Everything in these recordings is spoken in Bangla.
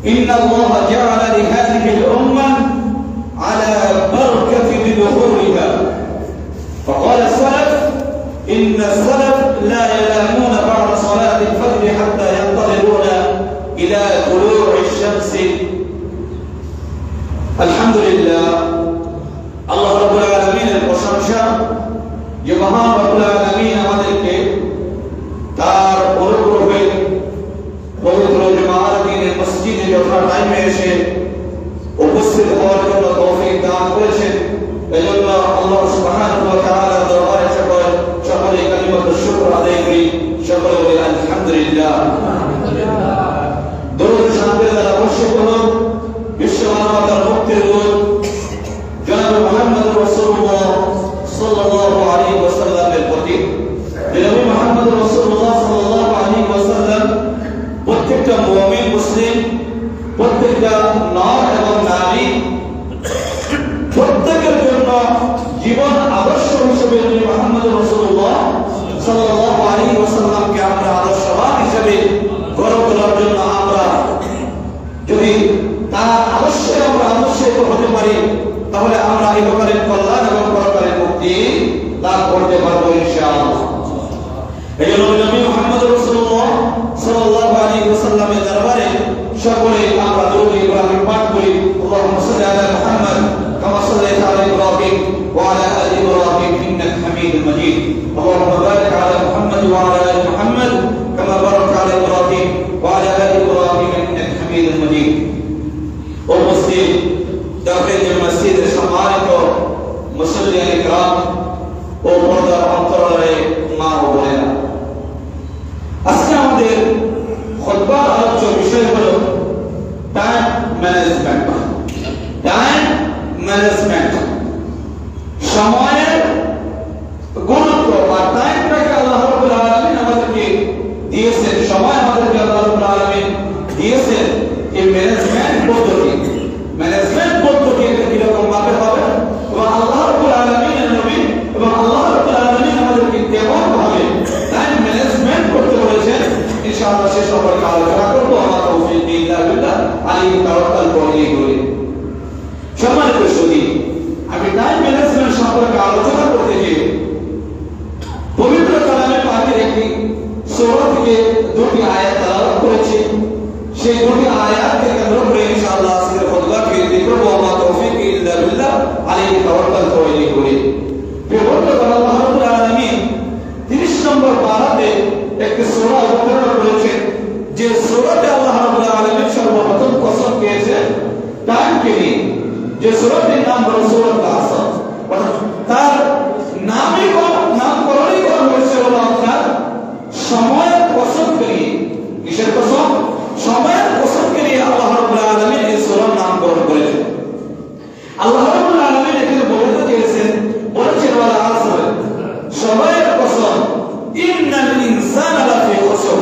إن الله جعل لهذه الأمة على بركة بظهورها. فقال السلف: إن السلف لا ينامون بعد صلاة الفجر حتى ينتظرون إلى طلوع الشمس. الحمد لله. আল্লাহ রাব্বুল আলামিনের প্রশংসা যে মহান রাব্বুল আলামিন আমাদেরকে তার অনুগ্রহে পবিত্র জুমার দিনে মসজিদে যথা টাইমে এসে উপস্থিত হওয়ার জন্য তৌফিক দান করেছেন। এজন্য আল্লাহ সুবহানাহু ওয়া তাআলার দরবারে সকলে কালিমাতুশ শুকর আদায় করি। সকলে বলি আলহামদুলিল্লাহ। দরুদ শান্তির দ্বারা বর্ষিত হোক বিশ্ব মানবতার মুক্তির দূত জনাব মুহাম্মদ রাসূলুল্লাহ সাল্লাল্লাহু আলাইহি ওয়াসাল্লামের প্রতি। জনাব মুহাম্মদ রাসূলুল্লাহ সাল্লাল্লাহু আলাইহি ওয়াসাল্লাম প্রত্যেকটা মুমিন মুসলিম, প্রত্যেকটা নর এবং নারী, প্রত্যেকের জন্য জীবন আদর্শ হিসেবে নবী মুহাম্মদ রাসূলুল্লাহ সাল্লাল্লাহু আলাইহি ওয়াসাল্লামকে আমরা আদর্শবান হিসেবে গড়ে তোলার জন্য আমরা যদি তার আদর্শে আমরা আদর্শিত হতে পারি, তাহলে আমরা ইহকালীন কল্যাণ এবং পরকালীন মুক্তি লাভ করতে পারবো ইনশাআল্লাহ। এজন্য নবী মুহাম্মদ রাসূলুল্লাহ সাল্লাল্লাহু আলাইহি ওয়াসাল্লামের দরবারে সকলে আমরা দরুদ ইব্রাহিম পাঠ করি। আল্লাহুম্মা সাল্লি আলা মুহাম্মদ কামা সাল্লাইতা আলা ইব্রাহিম ওয়া আলা আলি ইব্রাহিম ইন্নাকা হামিদুম মাজিদ। আল্লাহুম্মা বারিক আলা মুহাম্মদ ওয়া আলা আলি মুহাম্মদ কামা বারাকতা আলা ইব্রাহিম ওয়া আলা আলি ইব্রাহিম ইন্নাকা হামিদুম মাজিদ। উপস্থিত দাখিল মসজিদের সম্মানিত মুসল্লিয়ান ইকরাম ও পর্দার অন্তরালে মা ও বোনেরা, আজকে আমাদের খুতবার আলোচ্য বিষয় হলো টাইম ম্যানেজমেন্ট। টাইম ম্যানেজমেন্ট, সময়ের গুরুত্ব বা টাইমটাকে আল্লাহ রাব্বুল আলামিন আমাদেরকে দিয়েছেন। সময় আমাদেরকে আল্লাহ রাব্বুল আলামিন দিয়েছেন। এই ম্যানেজমেন্ট পদ্ধতি এটা কিরকম ভাবে হবে এবং আল্লাহ রাব্বুল আলামিনের নবী এবং আল্লাহ রাব্বুল আলামিন আমাদেরকে কেমন ভাবে টাইম ম্যানেজমেন্ট করতে বলেছেন, ইনশাআল্লাহ সে সম্পর্কে আলোচনা করব। আমার তৌফিক বিল্লাহ আলাইহি তাওয়াক্কাল করি। সম্মানিত সুধী, আমি টাইম ম্যানেজমেন্ট সম্পর্কে আলোচনা করতে গিয়ে পবিত্র কালামে পাকের একটি সূরা থেকে দুটি আয়াত তেলাওয়াত করেছি। সেই দুটি আয়াতকে কেন্দ্র করে ইনশাআল্লাহ আজকের খুতবাকে দেখব। আমার তৌফিক বিল্লাহ আলাইহি তাওয়াক্কাল করি। পবিত্র কালাম আল্লাহ রাব্বুল আলামিন 30 নম্বর পারাতে একটি সূরা অবতীর্ণ করেছেন, যে সূরাতে আল্লাহ রাব্বুল আলামিন সর্বপ্রথম কসম খেয়েছেন টাইমকে নিয়ে। যে সূরাটির নাম হলো সূরাতুল আসর। তার নামকরণই করা হয়েছে হলো আপনার সময়ের কসমকে নিয়ে। কিসের কসম? সময়ের কসমকে নিয়ে আল্লাহ রাব্বুল আলামিন এই সূরার নামকরণ করেছেন। আল্লাহ রাব্বুল আলামিন এখানে বলতে চেয়েছেন, বলেছেন ওয়াল আসর, সময়ের কসম, ইন্নাল ইনসানা লাফি খুসর,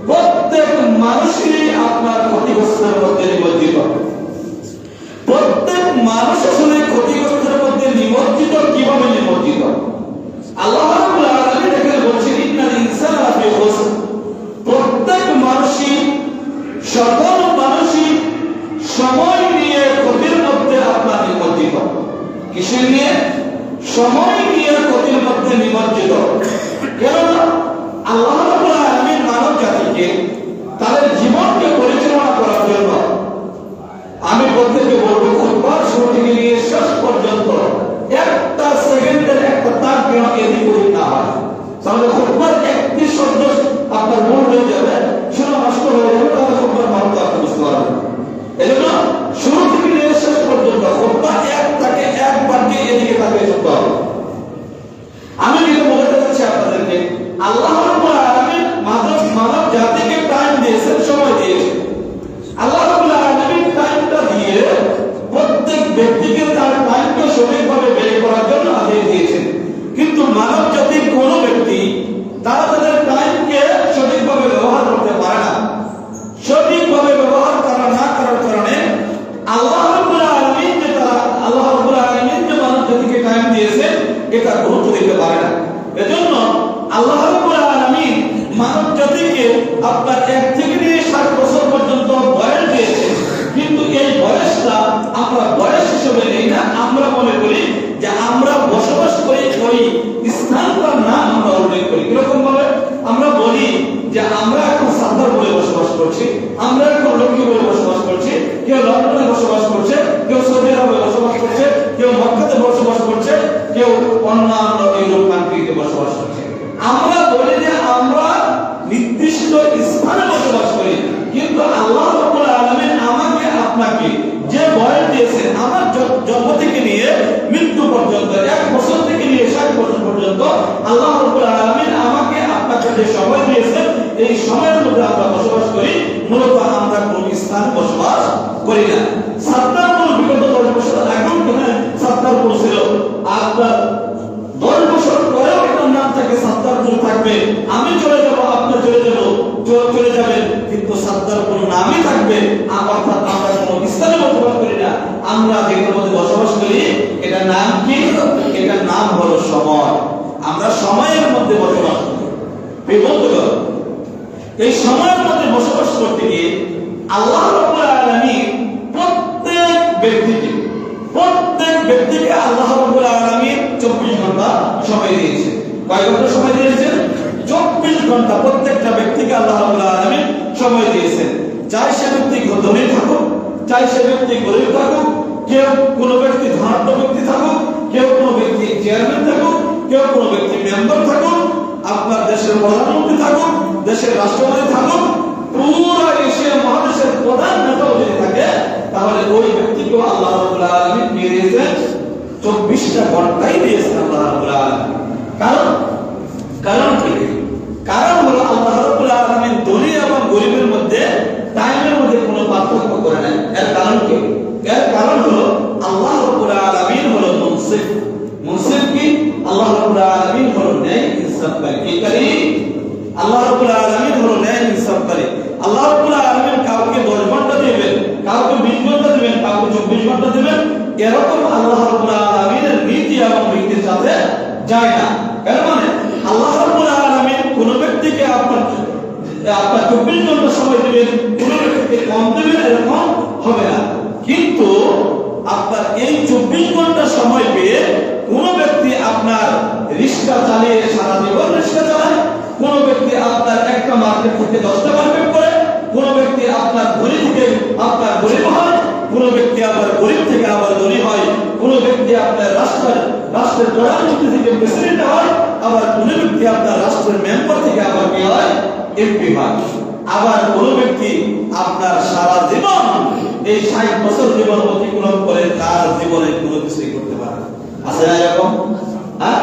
প্রত্যেক মানুষই আপনার ক্ষতিগ্রস্তের মধ্যে নিমজ্জিত। প্রত্যেক মানুষ আসলে ক্ষতিগ্রস্তের মধ্যে নিমজ্জিত। কিভাবে নিমজ্জিত? আল্লাহ রাব্বুল আলামিন এখানে বলছেন ইন্নাল ইনসানা লাফি খুসর, প্রত্যেক মানুষই, সকল মানুষই সময় নিয়ে ক্ষতির মধ্যে আপনার নিমজ্জিত। কিসের নিয়ে? সময় নিয়ে ক্ষতির মধ্যে নিমজ্জিত। কেননা আল্লাহ রাব্বুল আলামিন মানব জাতিকে তাদের জীবনকে পরিচালনা করার জন্য, আমি প্রত্যেককে বলবো খুতবার শুরু থেকে নিয়ে শেষ পর্যন্ত একটা সেকেন্ডের একটা তার যেন এদিক ওদিক না হয়, তাহলে খুতবার একটি শব্দ আপনার ভুল হয়ে যাবে, সেটা নষ্ট হয়ে যাবে, তাহলে খুতবার ভালো আপনি বুঝতে পারবেন। এজন্য শুরু থেকে নিয়ে শেষ পর্যন্ত খুতবা একটাকে একবারকে এদিকে তাকিয়ে চলতে হবে। আমি যেটা বলতে চাচ্ছি আপনাদেরকে, আল্লাহ রাব্বুল আলামিন মানব জাতিকে টাইম দিয়েছেন, সময় দিয়েছেন। আল্লাহ রাব্বুল আলামিন টাইমটা দিয়ে প্রত্যেক ব্যক্তিকে তার টাইমকে সঠিকভাবে বের করার জন্য আদেশ দিয়েছেন। কিন্তু মানব জাতির কোনো ব্যক্তি তারা তাদের টাইমকে সঠিকভাবে ব্যবহার করতে পারে না। সঠিকভাবে ব্যবহার করা না করার কারণে আল্লাহ রাব্বুল আলামিন যে মানব জাতিকে টাইম দিয়েছেন এটা গুরুত্ব দিতে পারে না। এজন্য আল্লাহ রাব্বুল আলামিন মানব জাতিকে আপনার 1 থেকে 60 বছর পর্যন্ত বয়স দিয়েছেন। মনে করি যে আমরা বসবাস করি ওই স্থানটার নাম আমরা উল্লেখ করি। কিরকম ভাবে আমরা বলি যে আমরা এখন সাদ্দারপুরে বসবাস করছি, আমরা এখন লক্ষ্মীপুরে বসবাস করছি, কেউ লন্ডনে বসবাস করছে, কেউ সৌদি আরবে বসবাস করছে, কেউ মক্কাতে বসবাস করছে, কেউ অন্যান্য ইউরোপ কান্ট্রিতে বসবাস করছে। আমরা বলি যে আমরা নির্দিষ্ট স্থানে বসবাস করি, কিন্তু আল্লাহ রাব্বুল আলামিন আমাকে আপনাকে যে বয়স দিয়েছেন, আমার জন্ম থেকে নিয়ে মৃত্যু পর্যন্ত, 1 বছর থেকে নিয়ে 60 বছর পর্যন্ত আল্লাহ রাব্বুল আলামিন আমাকে আপনাকে যে সময় দিয়েছেন, এই সময়ের মধ্যে আমরা বসবাস করি। মূলত আমরা কোন স্থানে বসবাস করি না। সাত্তারপুর বিগত 10 বছর আগেও কেন সাত্তারপুর ছিল, আপনার 10 বছর পরেও এটার নাম থাকে সাত্তারপুর থাকবে। আমি চলে যাব, আপনি চলে যাবেন, কিন্তু সাত্তারপুর নামই থাকবে। অর্থাৎ আমরা কোন স্থানে বসবাস করি না, আমরা যেটার মধ্যে বসবাস করি এটার নাম কি? এটার নাম হলো সময়। আমরা সময়ের মধ্যে বসবাস করি। এই সময়ের মধ্যে বসবাস করতে গিয়ে আল্লাহ রাব্বুল আলামিন প্রত্যেক ব্যক্তিকে আল্লাহ রাব্বুল আলামিন 24 ঘন্টা সময় দিয়েছেন। কয় ঘন্টা সময় দিয়েছেন? 24 ঘন্টা প্রত্যেকটা ব্যক্তিকে আল্লাহ রাব্বুল আলামিন সময় দিয়েছেন। চাই সে ব্যক্তি ধনী থাকুক, চাই সে ব্যক্তি গরিব থাকুক, কেউ কোনো ব্যক্তি ধনাঢ্য ব্যক্তি থাকুক, কেউ কোনো ব্যক্তি চেয়ারম্যান থাকুক, কেউ কোনো ব্যক্তি মেম্বার থাকুক, আপনার দেশের প্রধানমন্ত্রী থাকুক, দেশের রাষ্ট্রপতি থাকুক, পুরো এশিয়া মহাদেশের প্রধান নেতাও যদি থাকে, তাহলে ওই ব্যক্তিকেও আল্লাহ রাব্বুল আলামিন দিয়েছেন 24টা ঘন্টাই দিয়েছেন আল্লাহ রাব্বুল আলামিন। কারণ কি? কারণ হলো আল্লাহ রাব্বুল আলামিন ধনী এবং গরিবের মধ্যে টাইমের মধ্যে কোনো পার্থক্য করে নাই। এর কারণ কি? এর কারণ হলো আল্লাহ রাব্বুল আলামিন হলো মুনসিফ। মুনসিফ কি? আল্লাহ রাব্বুল আলামিন হলো ন্যায় ইনসাফকারী। কি করি? আল্লাহ রাব্বুল আলামিন হলো ন্যায় ইনসাফকারী। আল্লাহ রাব্বুল আলামিন কাউকে 10 ঘন্টা দিবেন, কাউকে 20 ঘন্টা দিবেন, কাউকে 24 ঘন্টা দিবেন, এরকম আল্লাহ রাব্বুল আলামিনের নীতি এবং নীতির সাথে যায় না। এর মানে আল্লাহ রাব্বুল আলামিন কোন ব্যক্তিকে আপনার 24 ঘন্টা সময় দিবেন, কোন ব্যক্তিকে কম দিবেন, এরকম হবে না। কিন্তু আপনার এই 24 ঘন্টা সময় পেয়ে কোন ব্যক্তি আপনার রিক্সা চালিয়ে সারা জীবন রিক্সা চালায়, কোন ব্যক্তি আপনার একটা মার্কেট থেকে 10টা মার্কেট করে, কোন ব্যক্তি আপনার ধনী থেকে আপনার গরিব হয়, কোন ব্যক্তি আবার গরিব থেকে আবার ধনী হয়, কোন ব্যক্তি আপনার রাষ্ট্রের প্রধানমন্ত্রী থেকে প্রেসিডেন্ট হয়, আবার কোন ব্যক্তি আপনার রাষ্ট্রের মেম্বার থেকে আবার কি হয়? এমপি হয়। আবার কোন ব্যক্তি আপনার সারা জীবন এই 60 বছর জীবন অতিক্রম করে তার জীবনে কোনো কিছুই করতে পারে না। আছে না এরকম? হ্যাঁ,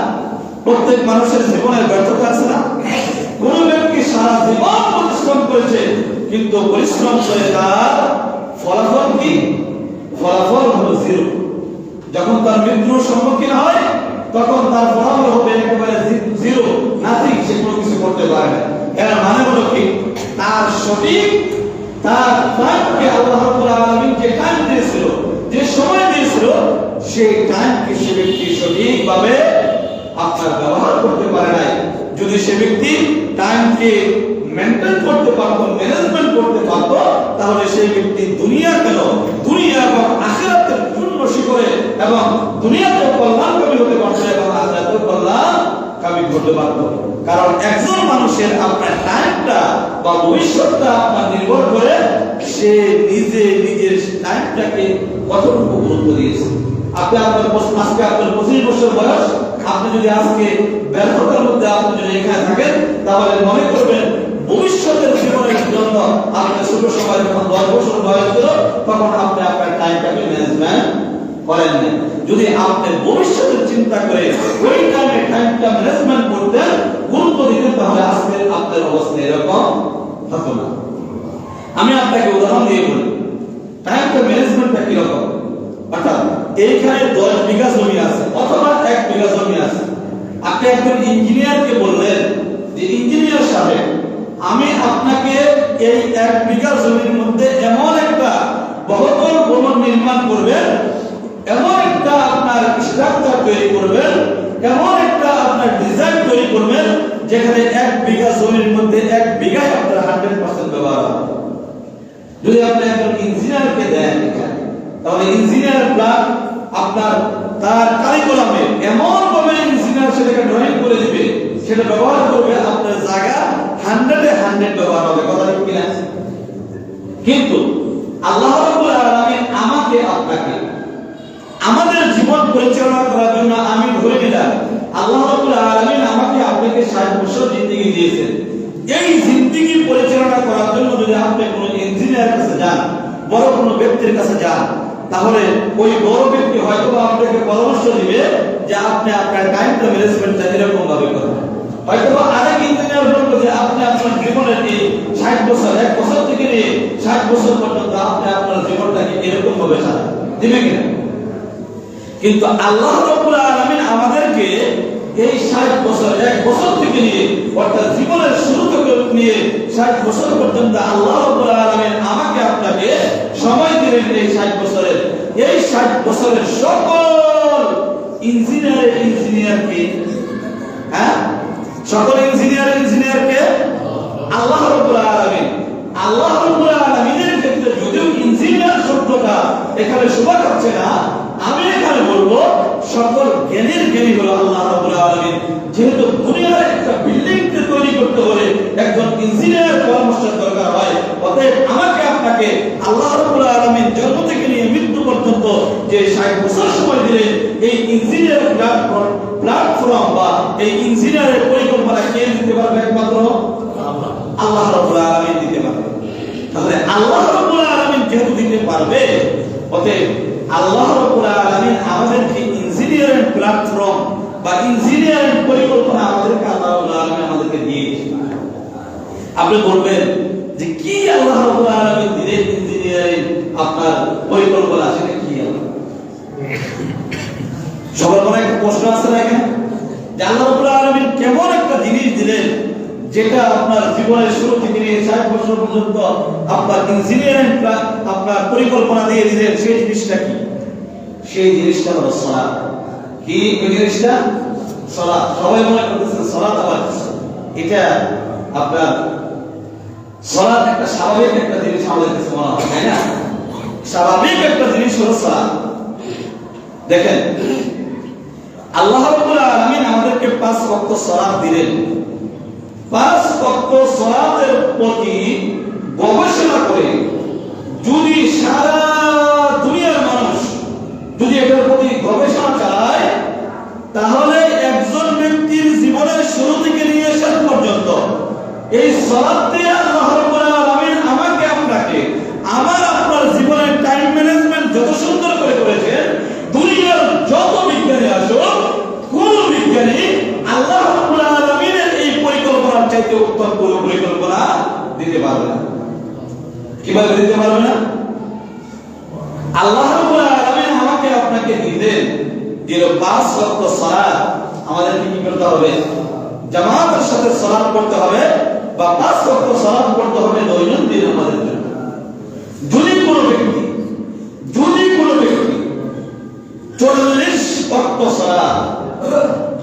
প্রত্যেক মানুষের জীবনের ব্যর্থতা আছে না? কোন ব্যক্তি সারা জীবন পরিশ্রম করেছে, কিন্তু পরিশ্রম করে তার ফলাফল কি? ফলাফল হলো 0। যখন তার মৃত্যুর সম্মুখীন হয়, তখন তার ফলাফল হবে একেবারে 0, নাথিং। সে কোনো কিছু করতে পারে না। এর মানে হলো কি? তার সঠিক তার টাইমকে আল্লাহ রাব্বুল আলামিন যে টাইম দিয়েছিল, যে সময় দিয়েছিল, সেই টাইমকে সে ব্যক্তি সঠিকভাবে আপনার ব্যবহার করতে পারে নাই। যদি সে ব্যক্তি টাইমকে মেইনটেইন করতে পারতো, ম্যানেজমেন্ট করতে পারতো, তাহলে সেই ব্যক্তি দুনিয়া এবং আখিরাতের পূর্ণ শিখরে এবং দুনিয়াতে কল্যাণকামী হতে পারতো এবং আখিরাতেও কল্যাণকামী হতে পারতো। কারণ একজন মানুষের আপনার টাইমটা বা ভবিষ্যৎটা আপনার নির্ভর করে সে নিজের টাইমটাকে কতটুকু গুরুত্ব দিয়েছে। আজকে আপনার 25 বছর বয়স, আপনি যদি আজকে ব্যর্থতার মধ্যে আপনি যদি এখানে থাকেন, তাহলে মনে করবেন ভবিষ্যতের জীবনের জন্য আপনি ছোট সময় যখন 10 বছর বয়স ছিল, তখন আপনি আপনার টাইমটাকে ম্যানেজমেন্ট করেন না। যদি আপনি ভবিষ্যতের চিন্তা করে ওই টাইমটা ম্যানেজমেন্ট করতেন, গুরুত্ব দিতেন, তাহলে আজকে আপনার অবস্থা এরকম হতো না। আমি আপনাকে উদাহরণ দিয়ে বলি, টাইমটা ম্যানেজমেন্টটা কিরকম। অর্থাৎ এইখানে 10 বিঘা জমি আছে অথবা 1 বিঘা জমি আছে। আপনি একজন ইঞ্জিনিয়ারকে বললেন যে ইঞ্জিনিয়ার সাহেব, আমি আপনাকে এই 1 বিঘা জমির মধ্যে এমন একটা বহুতল ভবন নির্মাণ করবেন, এমন একটা আপনার স্ট্রাকচার তৈরি করবেন, এমন একটা আপনার ডিজাইন তৈরি করবেন, যেখানে 1 বিঘা জমির মধ্যে 1 বিঘায় আপনার 100% ব্যবহার হবে। যদি আপনি একজন ইঞ্জিনিয়ারকে দেন, তাহলে ইঞ্জিনিয়ার প্ল্যান আপনার তার কারিকুলামে এমন ভাবে ইঞ্জিনিয়ার সেটাকে ড্রয়িং করে দিবে, সেটা ব্যবহার করবে, আপনার জায়গা 100-এ 100 ব্যবহার হবে, কথা ঠিক কিনা? কিন্তু আল্লাহ রাব্বুল আলামিন আমাকে আপনাকে আমাদের জীবন পরিচালনা করার জন্য আমি ধরে নিলাম আল্লাহ রাব্বুল আলামিন আমাকে আপনাকে 60 বছর জিন্দেগি দিয়েছেন। এই জিন্দেগি পরিচালনা করার জন্য যদি আপনি কোনো ইঞ্জিনিয়ারের কাছে যান, বড় কোনো ব্যক্তির কাছে যান, তাহলে ওই বড় ব্যক্তি হয়তো আপনাকে পরামর্শ দিবে যে আপনি আপনার টাইমটা ম্যানেজমেন্টটা এরকম ভাবে করবেন। হয়তো আরেক ইঞ্জিনিয়ার বলবে যে আপনি আপনার জীবনের এই 60 বছর, 1 বছর থেকে নিয়ে 60 বছর পর্যন্ত আপনি আপনার জীবনটাকে এরকম ভাবে সাজান, দিবে কিনা? কিন্তু আল্লাহ রাব্বুল আলামিন আমাদেরকে এই 60 বছর, 1 বছর থেকে নিয়ে অর্থাৎ জীবনের শুরু থেকে নিয়ে 60 বছর পর্যন্ত আল্লাহ রাব্বুল আলামিন আমাকে আপনাকে সময় দিলেন। এই 60 বছরের, এই 60 বছরের সকল ইঞ্জিনিয়ারকে, হ্যাঁ, সকল ইঞ্জিনিয়ারকে আল্লাহ রাব্বুল আলামিন। আল্লাহ রাব্বুল আলামিনের ক্ষেত্রে যদিও ইঞ্জিনিয়ার শব্দটা এখানে শোভা পাচ্ছে না, আমি এখানে বলবো সকল জ্ঞানের জ্ঞানী হলো আল্লাহ রাব্বুল আলামিন। যেহেতু দুনিয়ার একটা বিল্ডিং তৈরি করতে হলে একজন ইঞ্জিনিয়ার পরামর্শের দরকার হয়, অতএব আমাকে আপনাকে আল্লাহ রাব্বুল আলামিন জন্ম থেকে নিয়ে মৃত্যু পর্যন্ত যে 60 বছর সময় দিলেন, এই ইঞ্জিনিয়ার প্ল্যাটফর্ম বা এই ইঞ্জিনিয়ারের পরিকল্পনা কে দিতে পারবে? একমাত্র আল্লাহ রাব্বুল আলামিন দিতে পারবে। তাহলে আল্লাহ রাব্বুল আলামিন যেহেতু দিতে পারবে, অতএব আল্লাহ রাব্বুল আলামিন আমাদেরকে ইঞ্জিনিয়ারিং প্ল্যাটফর্ম বা ইঞ্জিনিয়ারিং পরিকল্পনা আমাদেরকে আল্লাহ রাব্বুল আলামিন আমাদেরকে দিয়েছে। আপনি বলবেন যে কি আল্লাহ রাব্বুল আলামিন দিলেন ইঞ্জিনিয়ারিং আপনার পরিকল্পনা, সেটা কি? সবার মনে একটা প্রশ্ন আছে না এখানে, যে আল্লাহ রাব্বুল আলামিন কেমন একটা জিনিস দিলেন যেটা আপনার জীবনের শুরু থেকে নিয়ে 60 বছর পর্যন্ত আপনার ইঞ্জিনিয়ারিং আপনার পরিকল্পনা দিয়ে দিলেন, সেই জিনিসটা কি? সেই জিনিসটা হলো সালাত। কি এই জিনিসটা? সালাত। সবাই মনে করতেছেন সালাত আবার এটা আপনার সালাত একটা স্বাভাবিক একটা জিনিস আমাদের কাছে মনে হয়, তাই না? স্বাভাবিক একটা জিনিস হলো সালাত। দেখেন আল্লাহ রাব্বুল আলামিন আমাদেরকে 5 ওয়াক্ত সালাত দিলেন। 5 ওয়াক্ত সালাতের প্রতি গবেষণা করে যদি সারা দুনিয়ার মানুষ যদি এটার প্রতি গবেষণা চালায়, তাহলে একজন ব্যক্তির জীবনের শুরু থেকে নিয়ে শেষ পর্যন্ত এই সালাত দিয়ে আল্লাহ রাব্বুল আলামিন আমাকে আপনাকে আমার আপনার জীবনের টাইম ম্যানেজমেন্ট যত সুন্দর করে করেছেন, দুনিয়ার যত বিজ্ঞানী আসুক, কোন বিজ্ঞানী আল্লাহ রাব্বুল আলামিনের এই পরিকল্পনার চাইতে উত্তম কোন পরিকল্পনা দিতে পারবে না। কিভাবে দিতে পারবে না? আল্লাহ রাব্বুল আলামিন আমাকে আপনাকে দিলেন যে 5 ওয়াক্ত সালাত আমাদেরকে কি করতে হবে? জামাতের সাথে সালাত পড়তে হবে বা 5 ওয়াক্ত সালাত পড়তে হবে দৈনন্দিন আমাদের জন্য। যদি কোনো ব্যক্তি 40 ওয়াক্ত সালাত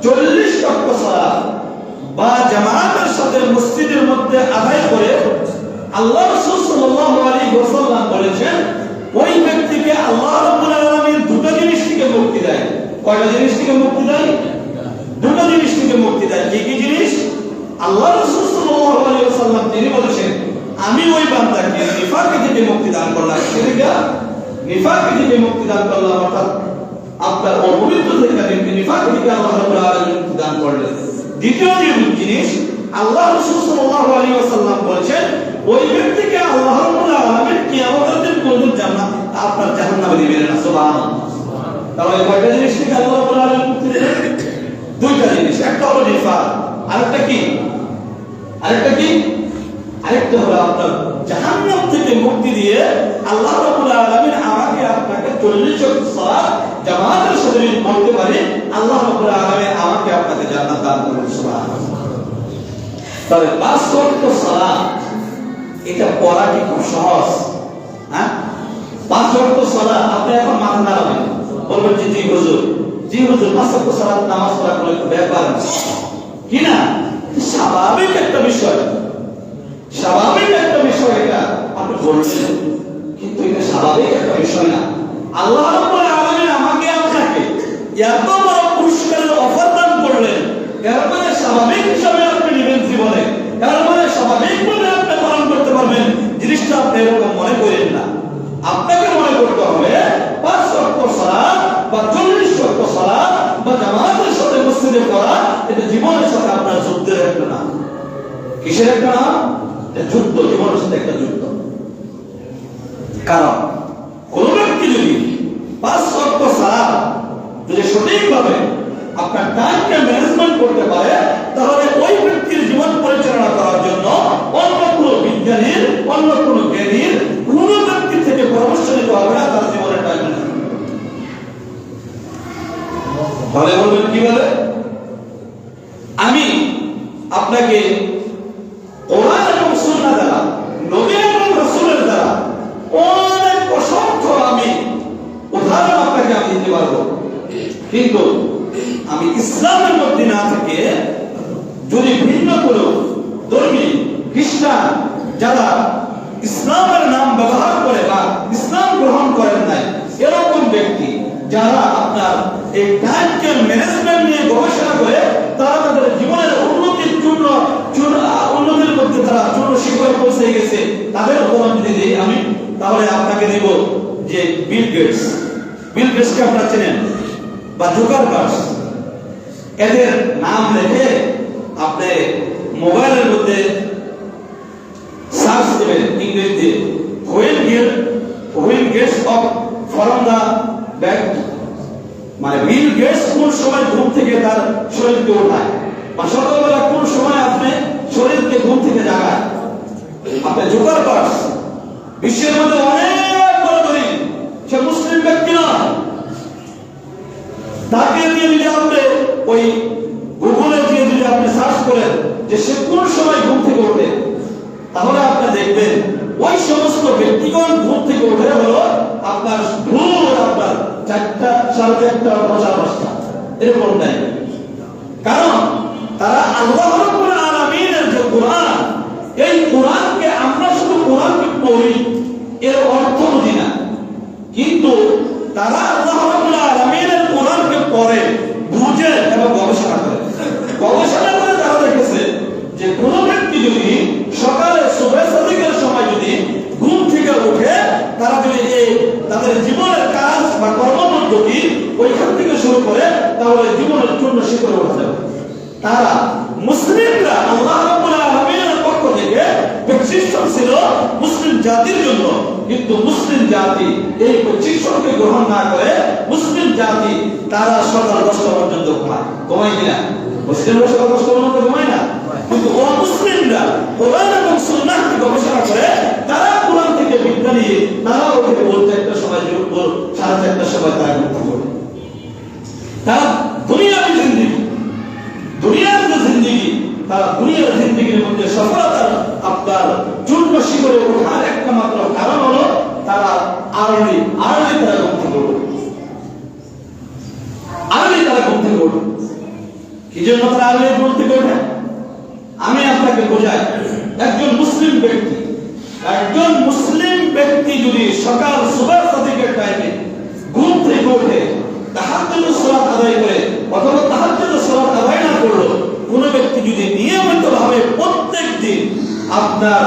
40 ওয়াক্ত সালাত বা জামাতের সাথে মসজিদের মধ্যে আদায় করে, আল্লাহ রাসূল সাল্লাল্লাহু আলাইহি ওয়াসাল্লাম বলেছেন ওই ব্যক্তিকে আল্লাহ রাব্বুল আলামিন দুটো জিনিস থেকে মুক্তি দেয়। কয়টা জিনিস থেকে মুক্তি দেয়? দুটো জিনিস থেকে মুক্তি দেয়। কি কি জিনিস? আল্লাহ রাসূল সাল্লাল্লাহু আলাইহি ওয়াসাল্লাম তিনি বলেছেন আমি ওই বান্দাকে নিফাক থেকে মুক্তি দান করলাম। নিফাক থেকে মুক্তি দান করলাম, অর্থাৎ আপনার অপবিত্র থেকে নিফাক থেকে আল্লাহ রাব্বুল আলামিন মুক্তি দান করলেন। দ্বিতীয় যে জিনিস আল্লাহ রাসূল সাল্লাল্লাহু আলাইহি ওয়াসাল্লাম বলেছেন ওই ব্যক্তিকে আল্লাহ রাব্বুল আলামিন কিয়ামতের দিন কোনদিন জান্নাত আপনার জাহান্নামে দিবেন না। সুবহানাল্লাহ। তাহলে কয়টা জিনিস থেকে আল্লাহ রাব্বুল আলামিন মুক্তি দেন? দুইটা জিনিস। একটা হলো নিফাক, আরেকটা কি? আরেকটা হলো আপনার জাহান্নাম থেকে মুক্তি দিয়ে আল্লাহ রাব্বুল আলামিন আমাকে আপনাকে 40 ওয়াক্ত সালাত জামাতের সাথে পড়তে পারে, আল্লাহ রাব্বুল আলামিন আমাকে আপনাকে জান্নাত দান করবেন। সুবহানাল্লাহ। তবে 5 ওয়াক্ত সালাত এটা পড়া কি খুব সহজ? হ্যাঁ, 5 ওয়াক্ত সালাত আপনি এখন মাথা নাড়াবেন, বলবেন যে জি হুজুর 5 ওয়াক্ত সালাত নামাজ পড়া কোনো একটু ব্যাপার কি না? স্বাভাবিক একটা বিষয়, এটা আপনি বলছেন, কিন্তু এটা স্বাভাবিক একটা বিষয় না। আল্লাহ রাব্বুল আলামিন আমাকে আপনাকে কিসের একটা নাম? যুদ্ধ, জীবনের সাথে একটা যুদ্ধ। কারণ কোন ব্যক্তি যদি 5 ওয়াক্ত সালাত যদি সঠিকভাবে আপনার টাইমকে ম্যানেজমেন্ট করতে পারে, তাহলে ওই ব্যক্তির জীবন পরিচালনা করার জন্য অন্য কোনো বিজ্ঞানীর, অন্য কোনো জ্ঞানীর, কোন ব্যক্তি থেকে পরামর্শ নিতে হবে না তার জীবনের টাইম ম্যানেজমেন্ট। বলে বলবেন কি বলে? আমি আপনাকে কোরআন এবং সুন্নাহ দ্বারা, নবী এবং রাসূলের দ্বারা অনেক অসংখ্য আমি উদাহরণ আপনাকে আমি দিতে পারবো, কিন্তু আমি ইসলামের মধ্যে না থেকে যদি ভিন্ন কোনো ধর্মী খ্রিস্টান যারা ইসলামের নাম ব্যবহার করে বা ইসলাম গ্রহণ করেন নাই, এরকম ব্যক্তি যারা আপনার এই টাইমকে ম্যানেজমেন্ট নিয়ে গবেষণা করে তারা তাদের জীবনের উন্নতির জন্য উন্নতির মধ্যে তারা চূর্ণ শিখরে পৌঁছে গেছে, তাদের উদাহরণ যদি দিই আমি, তাহলে আপনাকে দেব যে বিল গেটসকে আপনারা চেনেন, বা জুকারবার্গ। এদের নাম রেখে আপনি মোবাইলের মধ্যে সার্চ দেবেন ইংরেজিতে, when gates of from the back, মানে বিল গেটস কোন সময় ঘুম থেকে তার শরীরকে ওঠায়, বা সকালবেলা কোন সময় আপনি শরীরকে ঘুম থেকে জাগায়। আপনি জুকারবার্গ বিশ্বের মধ্যে অনেক বড় ধনী, সে মুসলিম ব্যক্তি নয়, তাকে দিয়ে যদি আপনি ওই গুগলে দিয়ে যদি আপনি সার্চ করেন যে সে কোন সময় ঘুম থেকে ওঠে, তাহলে আপনি দেখবেন ওই সমস্ত ব্যক্তিগণ ঘুম থেকে ওঠে হলো আপনার ভোর আপনার 4টা, 4:30, 5:30 এরকম টাইম। কারণ তারা আল্লাহ রাব্বুল আলামিনের যে কোরআন, এই কোরআনকে আমরা শুধু কোরআনকে পড়ি এর অর্থ বুঝি না, কিন্তু তারা আল্লাহ রাব্বুল আলামিনের কোরআনকে পড়ে, বুঝে এবং গবেষণা করে। গবেষণা করে তারা দেখেছে যে কোন ব্যক্তি যদি সকালে সুবহ সাদিকের সময় যদি ঘুম থেকে উঠে, তারা যদি এই তাদের জীবনের কাজ বা কর্মপদ্ধতি ওইখান থেকে শুরু করে, তাহলে জীবনের চূর্ণ শিখরে ওঠা যাবে। তারা মুসলিমরা আল্লাহ রাব্বুল আলামিনের পক্ষ থেকে প্রতিষ্ঠান ছিল মুসলিম জাতির জন্য, কিন্তু মুসলিম জাতি এই প্রতিষ্ঠানকে গ্রহণ না করে মুসলিম জাতি তারা সকাল 10টা পর্যন্ত ঘুমায় কিনা? মুসলিমরা সকাল 10টা পর্যন্ত ঘুমায় না, কিন্তু অমুসলিমরা কোরআন এবং সুন্নাহকে গবেষণা করে তারা কোরআন থেকে বিদ্যা নিয়ে তারা ওঠে ভোর 4টার সময়, ভোর 4:30টার সময় তারা ঘুম থেকে ওঠে। তারা দুনিয়াবি জিন্দেগি, দুনিয়ার যে জিন্দেগি, তারা দুনিয়ার জিন্দেগির মধ্যে সফলতার আপনার চূর্ণ শিখরে ওঠার একটা মাত্র কারণ হলো তারা আর্লি তারা ঘুম থেকে ওঠে, তারা ঘুম থেকে ওঠে। কি জন্য তারা আর্লি ঘুম থেকে ওঠে? আমি আপনাকে বোঝাই, একজন মুসলিম ব্যক্তি যদি সকাল সুবহ সাদিকের টাইমে ঘুম থেকে ওঠে, তাহাজ্জুদের সালাত আদায় করে অথবা তাহাজ্জুদের সালাত আদায় না করলো, কোন ব্যক্তি যদি নিয়মিতভাবে প্রত্যেক দিন আপনার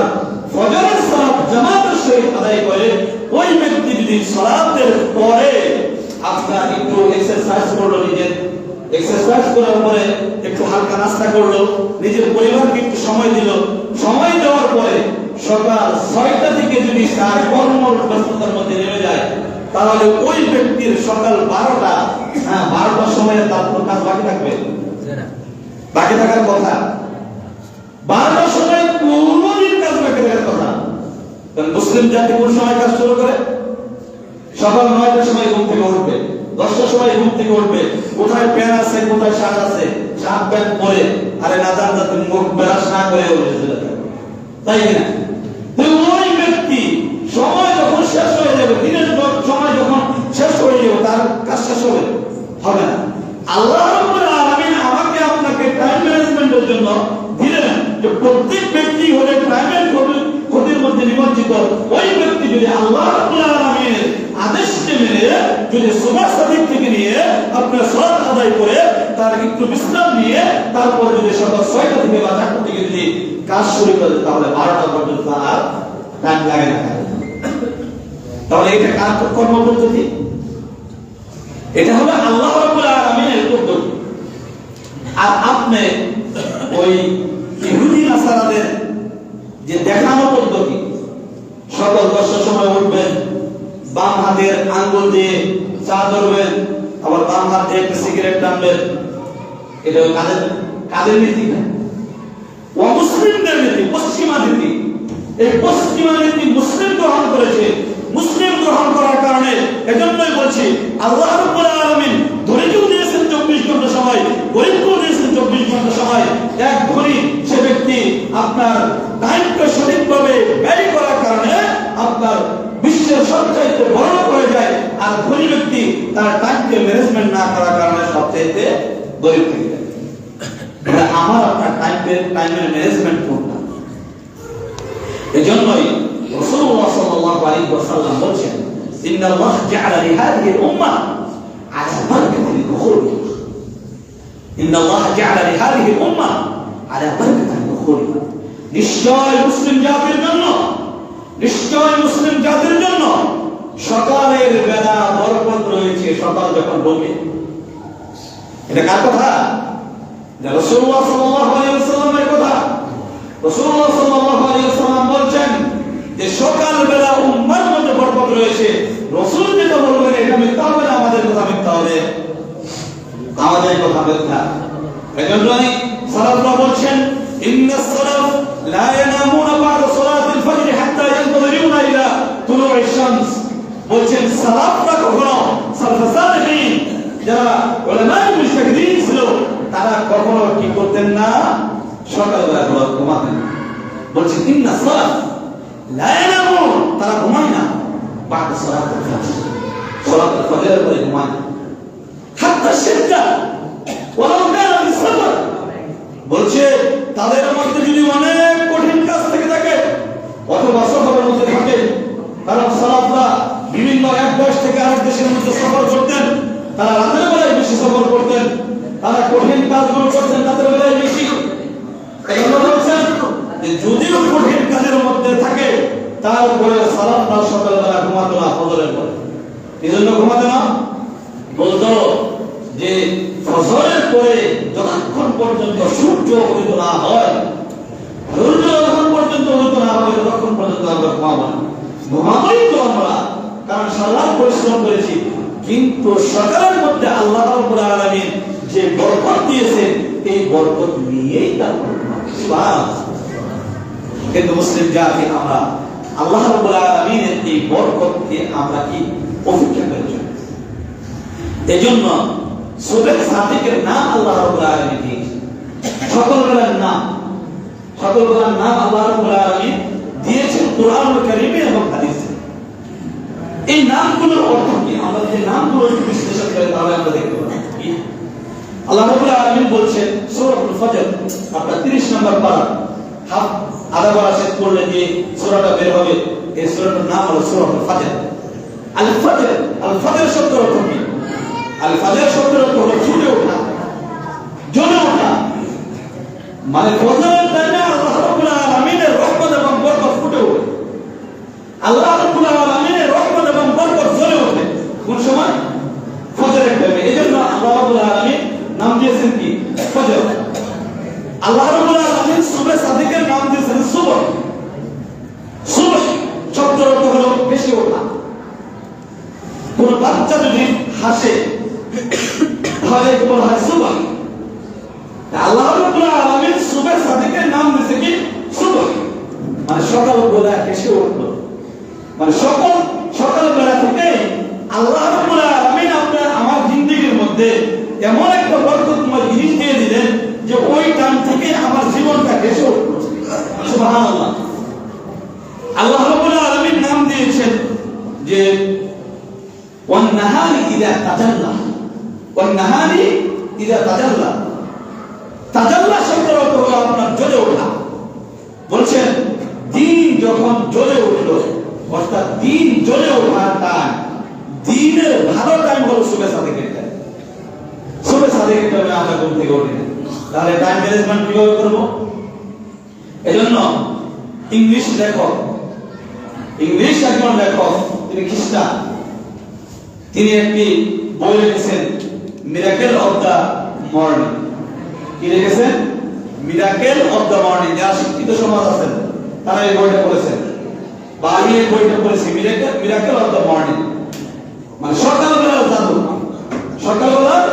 ফজরের সালাত জামাতের সহিত আদায় করে, ওই ব্যক্তি যদি সালাতের পরে আপনার একটু এক্সারসাইজ করলো, নিজের এক্সারসাইজ করার পরে একটু হালকা নাস্তা করলো, নিজের পরিবারকে একটু সময় দিল, সময় দেওয়ার পরে সকাল 6টা থেকে যদি তার কর্মব্যস্ততার মধ্যে নেমে যায়, তাহলে ওই ব্যক্তির সকাল 12টার সময় তার কোনো কাজ বাকি থাকবে? বাকি থাকার কথা 12টার সময় কোনদিন কাজ বাকি থাকার কথা। কারণ মুসলিম জাতি কোন সময় কাজ শুরু করে? সকাল 9টার সময় ঘুম থেকে উঠবে, 10টার সময় ঘুম থেকে উঠবে, কোথায় প্যান আছে, কোথায় শার্ট আছে, শার্ট প্যান্ট পরে, আরে না জান যাতে মুখ বেরাস না করে তাই কিনা? ওই ব্যক্তি সময় যখন শেষ হয়ে যাবে, দিনের সময় যখন শেষ হয়ে যাবে, তার কাজ শেষ হবে না। আল্লাহ রাব্বুল আলামিন আমাকে আপনাকে টাইম ম্যানেজমেন্টের জন্য দিলেন যে প্রত্যেক ব্যক্তি হলে টাইমের ক্ষতির মধ্যে নিমজ্জিত। ওই ব্যক্তি যদি আল্লাহ রাব্বুল আলামিনের আদেশকে মেনে যদি সুবহ সাদিক থেকে নিয়ে আপনার সালাত আদায় করে তার একটু বিশ্রাম নিয়ে তারপর যদি সকাল 6টা থেকে বা 4টা থেকে যদি কাজ শুরু করে, তাহলে 12টা পর্যন্ত আর টাইম লাগে না। তাহলে এটা কার কর্মপদ্ধতি? এটা হলো আল্লাহ রাব্বুল আলামিনের পদ্ধতি। আর আপনি ওই ইহুদি নাসারাদের যে দেখানো পদ্ধতি, সকাল 10টার সময় উঠবেন, বাম হাতের আঙ্গুল দিয়ে চা ধরবেন, আবার বাম হাত দিয়ে একটা সিগারেট টানবেন, এটা কাদের নীতি? অমুসলিমদের নীতি, পশ্চিমা নীতি। এই পশ্চিমা নীতি মুসলিম গ্রহণ করেছে। মুসলিম গ্রহণ করার কারণে এজন্যই বলছি, আল্লাহ রাব্বুল আলামিন ধৈর্য দিয়েছেন 24 ঘন্টা সময়, গরিবকেও দিয়েছেন 24 ঘন্টা সময়। এক ধনী সে ব্যক্তি আপনার টাইমকে সঠিকভাবে ব্যয় করার কারণে আপনার বিশ্বের সবচাইতে বড় হয়ে যায়, আর ধনী ব্যক্তি তার টাইমকে ম্যানেজমেন্ট না করার কারণে সবচাইতে গরিব হয়ে যায়। আমার আপনার টাইমের ম্যানেজমেন্ট করতে, এজন্যই রাসূলুল্লাহ সাল্লাল্লাহু আলাইহি ওয়াসাল্লাম বলেন, ইন্নাল্লাহ জাআলা লিহাদিহিল উম্মাহ আলা বারাকাতিল দুখুল, ইন্নাল্লাহ জাআলা লিহাদিহিল উম্মাহ আলা বারাকাতিল দুখুল। নিশ্চয় মুসলিম জাতির জন্য সকালের বেলা বরকত রয়েছে। সকাল যখন বলবে, এটা কার কথা? রাসূলুল্লাহ সাল্লাল্লাহু আলাইহি ওয়াসাল্লামের কথা। রাসূলুল্লাহ সাল্লাল্লাহু আলাইহি ওয়াসাল্লাম বলেন যে সকাল বেলা উম্মার মধ্যে বরকত রয়েছে। রাসূল যেটা বলবেন এটা মিথ্যা হবে না, আমাদের কথা মিথ্যা হবে, আমাদের কথা মিথ্যা। এজন্যই সালাফরা বলেন, ইন্নাস সালাফ লা ইয়ানামুনা বা'দা সালাতিল ফজর হাত্তা ইয়ানতাযিরুনা ইলা তুলু'ইশ শামস। বলেন সালাফরা কখনো, সালাফে সালেহিন যারা উলামায়ে মুজতাহিদিন ছিল, তারা কখনো কি করতেন না? সকালবেলা ঘুমাতেন না। বলছেন ইন্নাস সালাফ লা ইয়ানামুন, তারা ঘুমায় না বা'দা সালাতিল ফজর, সালাতুল ফজরের পরে ঘুমায় না। হাত্তা সিদ্দা ওয়ালাউ কানা ফি সফর, বলছে তাদের মধ্যে যদি অনেক কঠিন কাজ থেকে থাকে অথবা সফরের মধ্যে থাকে, কারণ সালাফরা বিভিন্ন এক দেশ থেকে আরেক দেশের মধ্যে সফর করতেন, তারা রাতের বেলায় বেশি সফর করতেন, তারা কঠিন কাজগুলো করতেন রাতের বেলায় বেশি। যদিও কঠিন কাজের মধ্যে থাকে, তারপরে সালাফরা সকালবেলা ঘুমাতো না ফজরের পরে। এই জন্য ঘুমাতো না, বলতো যে ফজরের পরে যতক্ষণ পর্যন্ত সূর্য উদিত না হয়, সূর্য যতক্ষণ পর্যন্ত উদিত না হয়, ততক্ষণ পর্যন্ত আমরা ঘুমাবো না। ঘুমাবোই তো আমরা, কারণ সারা পরিশ্রম করেছি। কিন্তু সকালের মধ্যে আল্লাহ রাব্বুল আলামিন যে বরকত দিয়েছেন, এই বরকত নিয়েই তারপর সুবহানাল্লাহ। কিন্তু মুসলিম জাতি আমরা আল্লাহ রাব্বুল আলামিনের এই বরকতকে আমরা কি উপেক্ষা করেছি? এজন্য সুবহ সাদিকের নাম আল্লাহ রাব্বুল আলামিন দিয়েছেন। সকলবেলার নাম আল্লাহ রাব্বুল আলামিন দিয়েছেন কোরআনুল কারীমে এবং হাদিসে। এই নামগুলোর অর্থ কি? আমরা যে নামগুলো বিশ্লেষণ করি তাহলে আমরা দেখতে পাবো। আল্লাহ রাব্বুল আলামিন বলছেন সূরাতুল ফজর, আপনার 30 নম্বর পারা আধা পারা শেষ করলে যে সূরাটা বের হবে, এই সূরাটার নাম হলো সূরাতুল ফজর। আল ফজর শব্দের অর্থ কি? আল ফজর শব্দের অর্থ হলো ফুটে ওঠা, জ্বলে ওঠা। মানে ফজরের টাইমে আল্লাহ রাব্বুল আলামিনের রহমত এবং বরকত ফুটে ওঠে। আল্লাহ রাব্বুল আলামিনের রহমত এবং বরকত জ্বলে ওঠে কোন সময়? ফজরের টাইমে। এজন্য আল্লাহ রাব্বুল আলামিন নাম দিয়েছেন কি? ফজর। আল্লাহ রাব্বুল আলামিন সুবহ সাদিকের নাম দিয়েছেন সুবহ। সুবহ শব্দের অর্থ হলো বেশি ওঠা। কোন বাচ্চা যদি হাসে তাহলে বলা হয় সুবহ। আল্লাহ রাব্বুল আলামিন সুবহ সাদিকের নাম দিয়েছে কি? সুবহ, মানে সকাল বেলা হেসে উঠলো। মানে সকাল বেলা থেকে আল্লাহ রাব্বুল আলামিন আপনার আমার জিন্দেগির মধ্যে এমন একটা বরকতময় জিনিস দিয়ে দিলেন যে ওই টাইম থেকে আমার জীবনটা হেসে উঠলো। সুবহানাল্লাহ। আল্লাহ রাব্বুল আলামিন নাম দিয়েছেন যে ওয়ান নাহারি ইযা তাজাল্লা, ওয়ান নাহারি ইযা তাজাল্লা। তাজাল্লা শব্দের অর্থ হলো আপনার জ্বলে ওঠা। বলছেন দিন যখন জ্বলে উঠলো, অর্থাৎ দিন জ্বলে ওঠার টাইম, দিনের ভালো টাইম হলো সুবহ সাদিকের টাইম। সুবহ সাদিকের টাইমে আমরা ঘুম থেকে উঠি, তাহলে টাইম ম্যানেজমেন্ট কিভাবে করবো? এজন্য ইংলিশ একজন লেখক, তিনি খ্রিস্টান, তিনি একটি বই লিখেছেন মিরাকেল অফ দা মর্নিং। কি লিখেছেন? Miracle of the morning. যারা শিক্ষিত সমাজ আছেন তারা এই বইটা পড়েছেন, বা আমি এই বইটা পড়েছি, মিরাকেল অফ দ্য মর্নিং, মানে সকালবেলার জাদু। সকালবেলার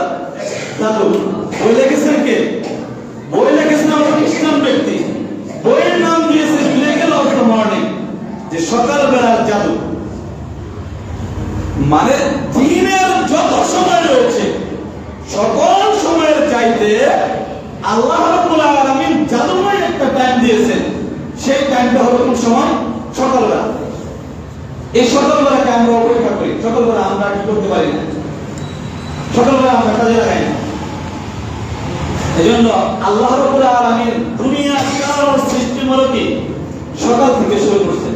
জাদু বই লিখেছেন কে? বই লিখেছেন আমার খ্রিস্টান ব্যক্তি। বইয়ের নাম দিয়েছে মিরাকেল অফ দ্য মর্নিং, যে সকালবেলার জাদু। মানে দিনের যত সময় রয়েছে সকল সময়ের চাইতে আল্লাহ রাব্বুল আলামিন জাদুময় একটা টাইম দিয়েছেন। সেই টাইমটা হলো কোন সময়? সকালবেলা। এই সকালবেলাকে আমরা অপেক্ষা করি। সকালবেলা আমরা কি করতে পারি না, সকালবেলা আমরা কাজে লাগাই না। এই জন্য আল্লাহ রাব্বুল আলামিন দুনিয়া কারোর সৃষ্টিমূলকই সকাল থেকে শুরু করছেন।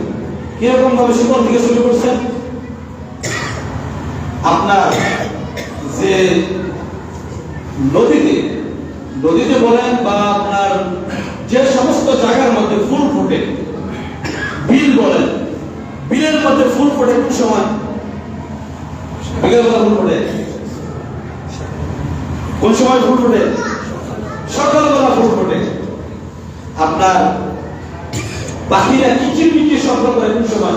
কিরকম ভাবে সকাল থেকে শুরু করছেন? আপনার যে নদীতে বলেন বা আপনার যে সমস্ত জায়গার মধ্যে ফুল ফোটে, বিল বলেন, বিলের মধ্যে ফুল ফোটে কোন সময়? বিকেলবেলা ফুল ফোটে। কোন সময় ফুল ফোটে? সকালবেলা ফুল ফোটে। আপনার পাখিরা কিচিরমিচির শব্দ করে কোন সময়?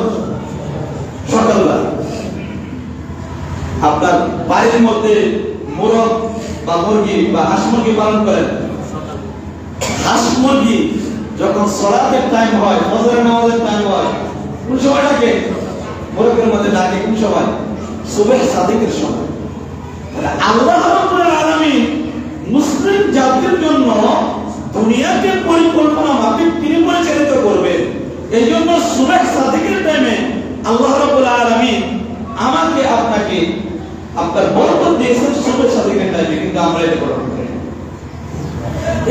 সকালবেলা। আপনার বাড়ির মধ্যে মোরগ বা মুরগি বা হাঁস মুরগি পালন করেন, হাঁস মুরগি যখন সালাতের টাইম হয়, ফজরের নামাজের টাইম হয়, কোন সময় ডাকে? মোরগের মধ্যে ডাকে কোন সময়? সুবহ সাদিকের সময়। আল্লাহ রাব্বুল আলামিন মুসলিম জাতির জন্য দুনিয়াকে পরিকল্পনা মাফিক তিনি পরিচালিত করবেন। এই জন্য সুবহ সাদিকের টাইমে আল্লাহ রাব্বুল আলামিন আমাকে আপনাকে আপনার বরকত দিয়েছেন সুবহ সাদিকের টাইমে, কিন্তু আমরা এটা করতে পারি না।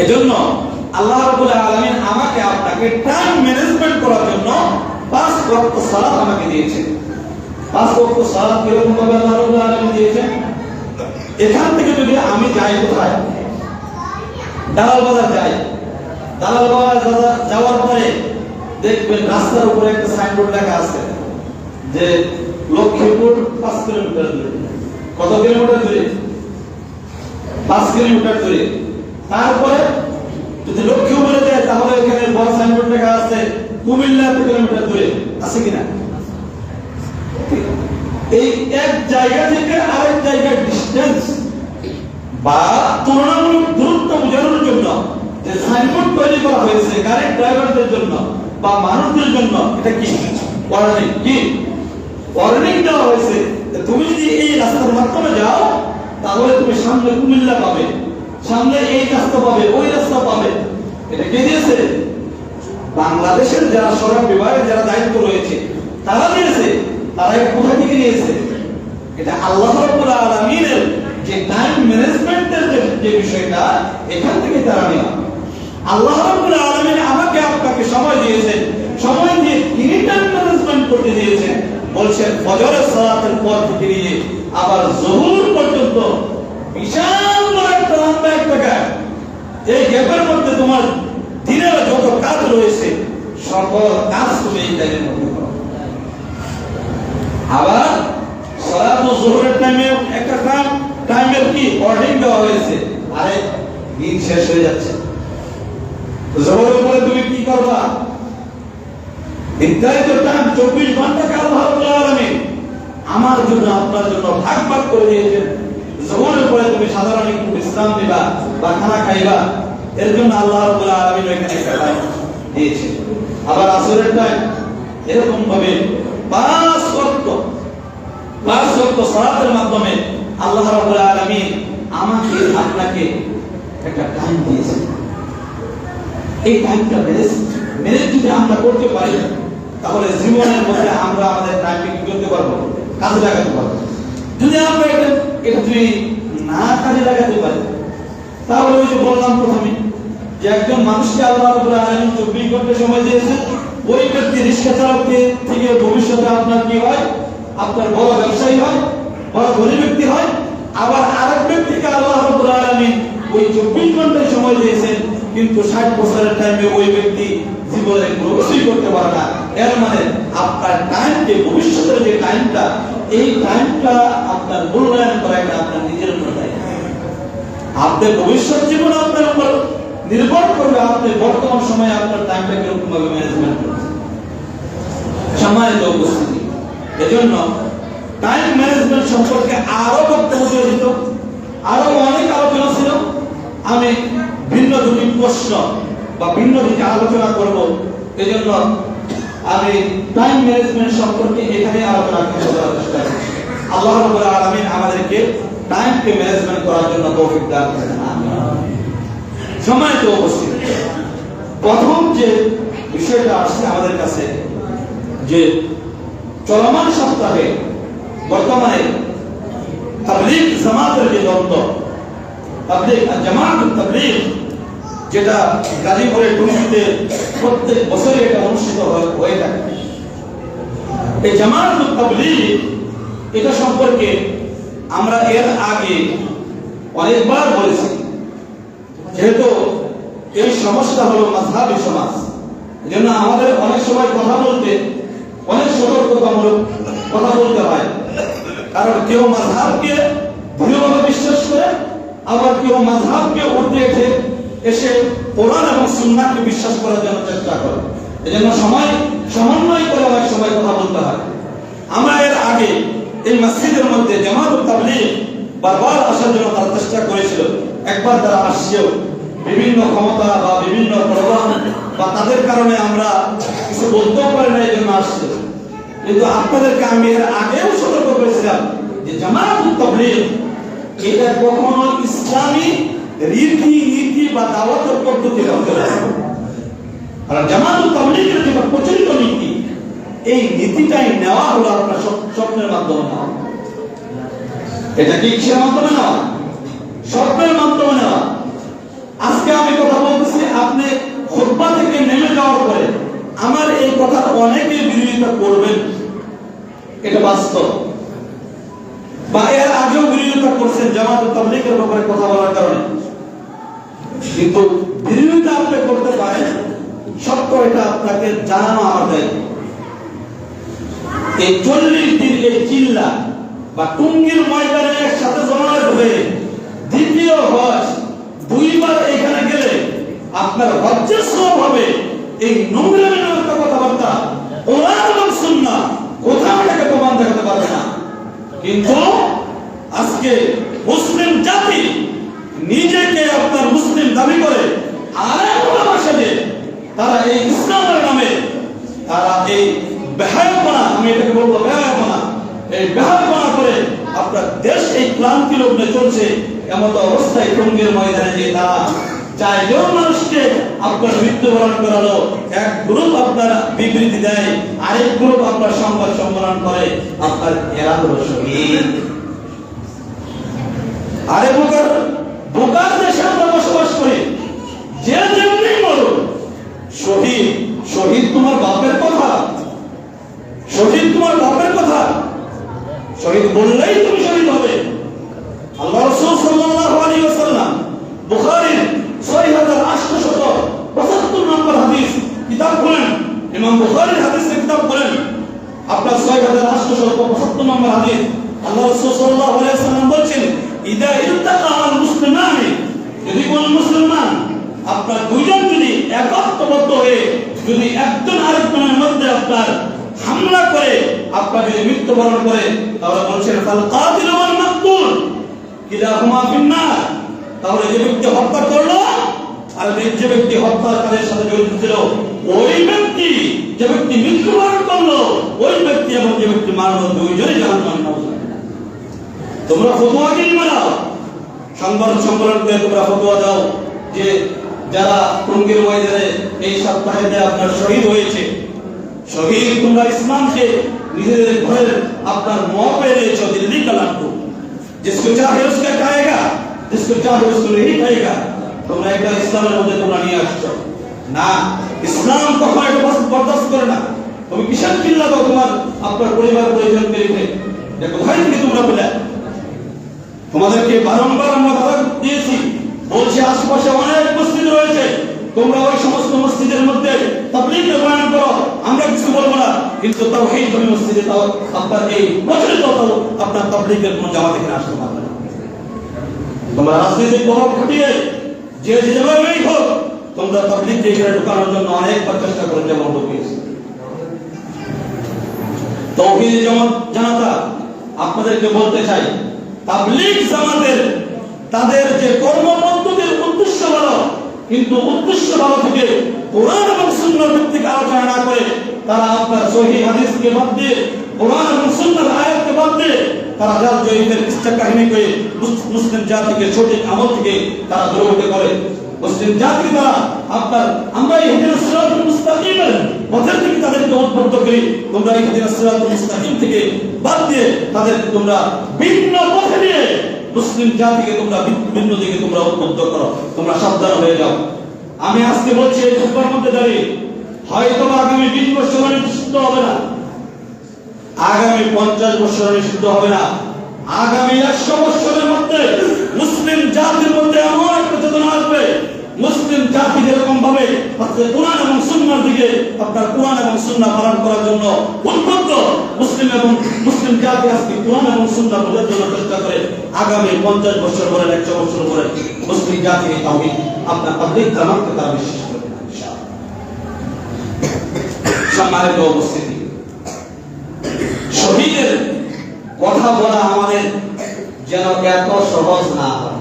এজন্য আল্লাহ রাব্বুল আলামিন আমাকে আপনাকে টাইম ম্যানেজমেন্ট করার জন্য 5 ওয়াক্ত সালাত আমাকে দিয়েছেন। 5 ওয়াক্ত সালাত কিরকম ভাবে আল্লাহ রাব্বুল আলামিন দিয়েছেন? এখান থেকে যদি আমি যাই কোথায়? দালাল বাজার যাই, দালাল বাজার যাওয়ার পরে দেখবেন রাস্তার উপরে একটা সাইনবোর্ড লেখা আছে যে লক্ষ্মীপুর 5 কিলোমিটার দূরে। কত কিলোমিটার দূরে? 5 কিলোমিটার দূরে। তারপরে যদি লক্ষ্মীপুরে যায় তাহলে এখানে বড় সাইনবোর্ড লেখা আছে কুমিল্লা 2 কিলোমিটার দূরে। আছে কিনা? এই এক জায়গা থেকে আরেক জায়গার ডিসটেন্স বা তুলনামূলক দূরত্ব বোঝানোর জন্য যে সাইনবোর্ড তৈরি করা হয়েছে গাড়ির ড্রাইভারদের জন্য বা মানুষদের জন্য, এটা কি ওয়ার্নিং? কি ওয়ার্নিং দেওয়া হয়েছে তুমি যদি এই রাস্তার মাধ্যমে যাও তাহলে তুমি সামনে কুমিল্লা পাবে, সামনে এই রাস্তা পাবে, ওই রাস্তা পাবে। এটা কে দিয়েছে? বাংলাদেশের যারা সড়ক বিভাগের যারা দায়িত্ব রয়েছে তারা দিয়েছে। তারা কোথা থেকে নিয়েছে? এটা আল্লাহ রাব্বুল আলামিনের যে টাইম ম্যানেজমেন্টের যে বিষয়টা, এখান থেকে তারা নেওয়া। আল্লাহ রাব্বুল আলামিন আমাকে আপনাকে সময় দিয়েছেন, সময় দিয়ে তিনি টাইম ম্যানেজমেন্ট করতে দিয়েছেন। বলছেন ফজরের সালাতের পর থেকে নিয়ে আবার জোহর পর্যন্ত বিশাল বড় একটা লম্বা একটা গ্যাপ। এই গ্যাপের মধ্যে তোমার দিনের যত কাজ রয়েছে সকল কাজ তুমি এই টাইমের মধ্যে করো। আবার সালাত ও জোহরের টাইমে একটা টাইমের কি ওয়ার্নিং দেওয়া হয়েছে, আরে দিন শেষ হয়ে যাচ্ছে, জোহরের পরে তুমি কি করবা? নির্ধারিত টাইম 24 ঘন্টা আল্লাহ রাব্বুল আলামিন আমার জন্য আপনার জন্য ভাগ ভাগ করে দিয়েছেন। জোহরের পরে তুমি সাধারণ একটু বিশ্রাম দিবা বা খানা খাইবা, এর জন্য আল্লাহ রাব্বুল আলামিন এখানে একটা টাইম দিয়েছেন। আবার আসরের টাইম এরকম ভাবে 5 ওয়াক্ত সালাতের মাধ্যমে আল্লাহ রাব্বুল আলামিন আমাকে আপনাকে একটা টাইম দিয়েছেন। এই টাইমটা মেনে যদি আমরা করতে পারি তাহলে জীবনের মধ্যে আমরা আমাদের টাইমকে কি করতে পারবো? কাজে লাগাতে পারবো। যদি আমরা এটা যদি না কাজে লাগাতে পারি তাহলে ওই যে বললাম প্রথমে যে একজন মানুষকে আল্লাহ রাব্বুল আলামিন 24 ঘন্টা সময় দিয়েছে, ওই ব্যক্তি রিকশা চালক থেকে ভবিষ্যতে আপনার কি হয়? আপনার বড় ব্যবসায়ী হয়, বড় ধনী ব্যক্তি হয়। আবার আরেক ব্যক্তিকে আল্লাহ রাব্বুল আলামিন ওই 24 ঘন্টা সময় দিয়েছেন, কিন্তু 60 বছরের টাইমে ওই ব্যক্তি জীবনে কোনো কিছুই করতে পারে না। এর মানে আপনার টাইমকে, ভবিষ্যতের যে টাইমটা, এই টাইমটা আপনার মূল্যায়ন করা এটা আপনার নিজের উপর দায়িত্ব। আপনার ভবিষ্যৎ জীবন আপনার উপর নির্ভর করবে আপনি বর্তমান সময়ে আপনার টাইমটা কিরকম ভাবে ম্যানেজমেন্ট করছেন। সম্মানিত উপস্থিতি, এজন্য টাইম ম্যানেজমেন্ট সম্পর্কে আরো বক্তব্য দিত, আরো অনেক আলোচনা ছিল। আমি ভিন্ন দুটি প্রশ্ন বা ভিন্ন দিকে আলোচনা করব, এজন্য আমি টাইম ম্যানেজমেন্ট সম্পর্কে এখানে আলোচনা করার চেষ্টা করছি। আল্লাহ রাব্বুল আলামিন আমাদেরকে টাইমকে ম্যানেজমেন্ট করার জন্য তৌফিক দান করেন। আমিন। সম্মানিত উপস্থিতি, প্রথম যে বিষয়টা আসছে আমাদের কাছে যে চলমান সপ্তাহে বর্তমানে তাবলীগ জামাতের যে দ্বন্দ্ব, তাবলীগ আর জামাত তাবলীগ, যেটা গাজীপুরের টুঙ্গিতে প্রত্যেক বছরে এটা অনুষ্ঠিত হয়ে থাকে, এই জামাত তাবলীগ এটা সম্পর্কে আমরা এর আগে অনেকবার বলেছি। যেহেতু এই সমাজটা হলো মাযহাবী সমাজ, এজন্য আমাদের অনেক সময় কথা বলতে অনেক সতর্কতামূলক কথা বলতে হয়। কারণ কেউ মাযহাবকে দৃঢ়ভাবে বিশ্বাস করে, আবার কেউ মাযহাবকে উঠে এসে কোরআন এবং সুন্নাহকে বিশ্বাস করার জন্য চেষ্টা করে। এজন্য সমন্বয় করে অনেক সময় কথা বলতে হয়। আমরা এর আগে এই মসজিদের মধ্যে জামাত তাবলীগ বারবার আসার জন্য তারা চেষ্টা করেছিল। একবার তারা আসছেও, বিভিন্ন ক্ষমতা বা বিভিন্ন প্রভাব বা তাদের কারণে আমরা কিছু বলতেও পারি না, এই জন্য আসছে। কিন্তু আপনাদেরকে আমি এর আগেও সতর্ক করেছিলাম যে জামাত তাবলীগ এটা কখনো ইসলামী রীতি নীতি বা দাওয়াতের পদ্ধতি হতে পারে না। আর জামাত তাবলীগের যে প্রচলিত নীতি, এই নীতিটাই নেওয়া হলো আপনার স্বপ্নের মাধ্যমে নেওয়া। এটা কি কিসের মাধ্যমে নেওয়া? স্বপ্নের মাধ্যমে নেওয়া। আজকে আমি কথা বলতেছি, আপনি খুতবা থেকে নেমে যাওয়ার পরে আমার এই কথার অনেকে বিরোধিতা করবেন, এটা বাস্তব। বা এর আগেও বিরোধিতা করছেন জামাত তাবলীগের ব্যাপারে কথা বলার কারণে। কিন্তু বিরোধিতা আপনি করতে পারেন, সত্য এটা আপনাকে জানানো আমার দায়িত্ব। এই 40 দিন এই চিল্লা বা টুঙ্গির ময়দানে একসাথে জমায়েত হয়ে দ্বিতীয় হজ দুইবার এখানে গেলে আপনার হজ্জের সওয়াব হবে। এই নোংরামি নামক কথাবার্তা কোরআন এবং সুন্নাহ কোথাও এটাকে প্রমাণ দেখাতে পারবে না। কিন্তু আজকে মুসলিম জাতি নিজেকে আপনার মুসলিম দাবি করে, আর তারা এই ইসলামের নামে তারা এই বেহায়াপনা, আমি এটাকে বলবো বেহায়াপনা, এই বেহায়াপনা করে আপনার দেশ এই ক্লান্তি লগ্নে চলছে। এমন অবস্থায় টঙ্গীর ময়দানে যে তারা চাইলেও মানুষকে আপনার মৃত্যুবরণ করালো, এক গ্রুপ আপনার বিবৃতি দেয়, আরেক গ্রুপ আপনার সংবাদ সম্মেলন করে, আপনার এরা হলো শহীদ। আরে বোকার দেশে আমরা বসবাস করি, যে যেমনি মরো শহীদ। শহীদ তোমার বাপের কথা, শহীদ তোমার বাপের কথা, শহীদ বললেই তুমি শহীদ হবে। আল্লাহ রাসূল সাল্লাল্লাহু আলাইহি ওয়াসাল্লাম বুখারীর 6875 নম্বর হাদিস কিতাব বলেন, ইমাম বুখারীর হাদিসের কিতাব বলেন, আপনার 6875 নম্বর হাদিস, আল্লাহ রাসূল সাল্লাল্লাহু আলাইহি ওয়াসাল্লাম বলেন, ইদা ইলতাকা আল মুসলিমানি, যদি কোন মুসলমান আপনার দুইজন যদি একত্রবদ্ধ হয়ে যদি একজন আরেকজনের মধ্যে আপনার হামলা করে আপনার যদি মৃত্যুবরণ করে, তাহলে বলছেন ফাল কাতিল ওয়াল মাকতুল কিলাহুমা ফিন্নার, তাহলে যে ব্যক্তি হত্যা করলো আর যে ব্যক্তি হত্যাকারীর সাথে জড়িত ছিল, ওই ব্যক্তি যে ব্যক্তি মৃত্যুবরণ করলো ওই ব্যক্তি এবং যে ব্যক্তি মারলো দুইজনই জাহান্নামে যাবে। তোমরা ফতোয়া কি মানাও? সংবাদ সম্মেলন করে তোমরা ফতোয়া দাও যে যারা টঙ্গীর ময়দানে এই সপ্তাহে আপনার শহীদ হয়েছে, শহীদ তোমরা ইসলামকে নিজেদের ঘরের আপনার मुंह पे लेছো, दिल्ली का लाडू जिसको चाहे उसका खाएगा, जिसको चाहे उसको नहीं खाएगा। তোমরা এটা ইসলামের মধ্যে তোমরা নিয়ে আসছো না, ইসলাম কখনো এটা বরদাস্ত করে না। তুমি কিসের চিল্লা দাও তোমার আপনার পরিবার পরিজনকে রেখে? দেখো কোথায় থেকে তোমরা পেলে? তোমাদেরকে বারংবার আমরা কথা দিয়েছি, বলছি আশেপাশে অনেক মসজিদ রয়েছে, তোমরা ওই সমস্ত মসজিদের মধ্যে তাবলীগের বয়ান করো, আমরা কিছু বলবো না। কিন্তু তাওহীদ ধর্মী মসজিদে তাও আপনার এই প্রচলিত আপনার তাবলীগের কোন জামাত এখানে আসতে পারবে না। তোমরা রাজনৈতিক প্রভাব খাটিয়ে যে যেভাবেই হোক তোমরা তাবলীগকে এখানে ঢোকানোর জন্য অনেকবার চেষ্টা করে যেমন ঢুকিয়েছে। তৌহিদ জামাতা আপনাদেরকে বলতে চাই, তাবলীগ জামাতের তাদের যে কর্মপদ্ধতির উদ্দেশ্য ভালো, কিন্তু উদ্দেশ্য ভালো থেকে কোরআন এবং সুন্নাহ ভিত্তিক আলোচনা না করে তারা আপনার সহিহ হাদিসকে বাদ দিয়ে, কোরআন এবং সুন্নাহর আয়াতকে বাদ দিয়ে তারা জাল জয়ীদের কিস্সা কাহিনী করে মুসলিম জাতিকে সঠিক আমল থেকে তারা দূরে করে। মুসলিম জাতি দ্বারা আপনার আমরা ইহদিনাস সিরাতাল মুস্তাকিমের পথের থেকে তাদেরকে উদ্বুদ্ধ করি, তোমরা ইহদিনাস সিরাতাল মুস্তাকিম থেকে বাদ দিয়ে তাদেরকে তোমরা ভিন্ন পথে নিয়ে মুসলিম জাতিকে তোমরা ভিন্ন দিকে তোমরা উদ্বুদ্ধ করো। তোমরা সাবধান হয়ে যাও। আমি আজকে বলছি এই খুতবার মধ্যে দাঁড়িয়ে হয়তো আগামী 20 বছর নিষিদ্ধ হবে না, আগামী 50 বছর নিষিদ্ধ হবে না, আগামী 100 বছরের মধ্যে মুসলিম জাতির মধ্যে এমন একটা চেতনা আসবে, মুসলিম জাতি যেরকম ভাবে কোরআন এবং সুন্নাহর দিকে আপনার কোরআন এবং সুন্নাহ পালন করার জন্য উদ্বুদ্ধ, মুসলিম জাতি আজকে কোরআন এবং সুন্নাহ বোঝার জন্য চেষ্টা করে, আগামী 50 বছর পরে 100 বছর পরে মুসলিম জাতি তাওহীদ আপনার তাবলীগ জামাতকে তারা বিশ্বাস করবে না ইনশাআল্লাহ। সম্মানিত উপস্থিতি, শহীদের কথা বলা আমাদের যেন এত সহজ না হয়।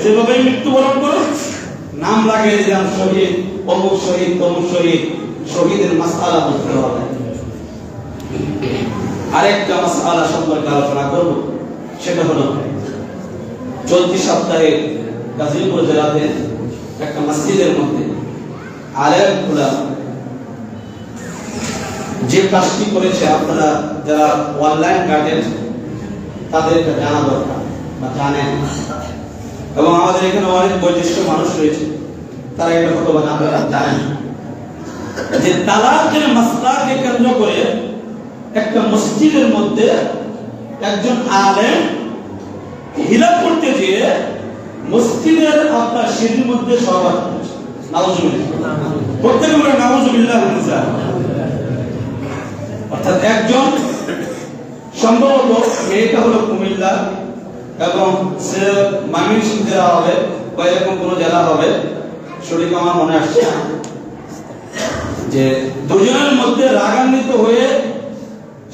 যেভাবে মৃত্যুবরণ করে নাম লাগিয়ে দিলাম শহীদ, অমুক শহীদ, তমুক শহীদ, শহীদের মাসআলা বুঝতে হবে। আরেকটা মাসআলা সম্পর্কে আলোচনা করব, সেটা হলো চলতি সপ্তাহে গাজীপুর জেলাতে একটা মসজিদের মধ্যে আলেম উলামা যে কাজটি করেছে, আপনারা যারা অনলাইন গার্ডেন তাদের এটা জানা দরকার বা জানেন, এবং আমাদের এখানে অনেক বয়োজ্যেষ্ঠ মানুষ রয়েছে তারা এটা কত জানেন যে তালাকের মাসলাকে কেন্দ্র করে একটা মসজিদের মধ্যে একজন আলেম হিলাফ করতে গিয়ে মসজিদের আপনার সিঁড়ির মধ্যে সহবাস করেছে। নাউজুবিল্লাহ, প্রত্যেকে বলে নাউজুবিল্লাহ। অর্থাৎ একজন সম্ভবত মেয়েটা হলো কুমিল্লা এবং সে ময়মনসিংহ জেলা হবে বা এরকম কোন জেলা হবে, সঠিক আমার মনে আসছে না, যে দুজনের মধ্যে রাগান্বিত হয়ে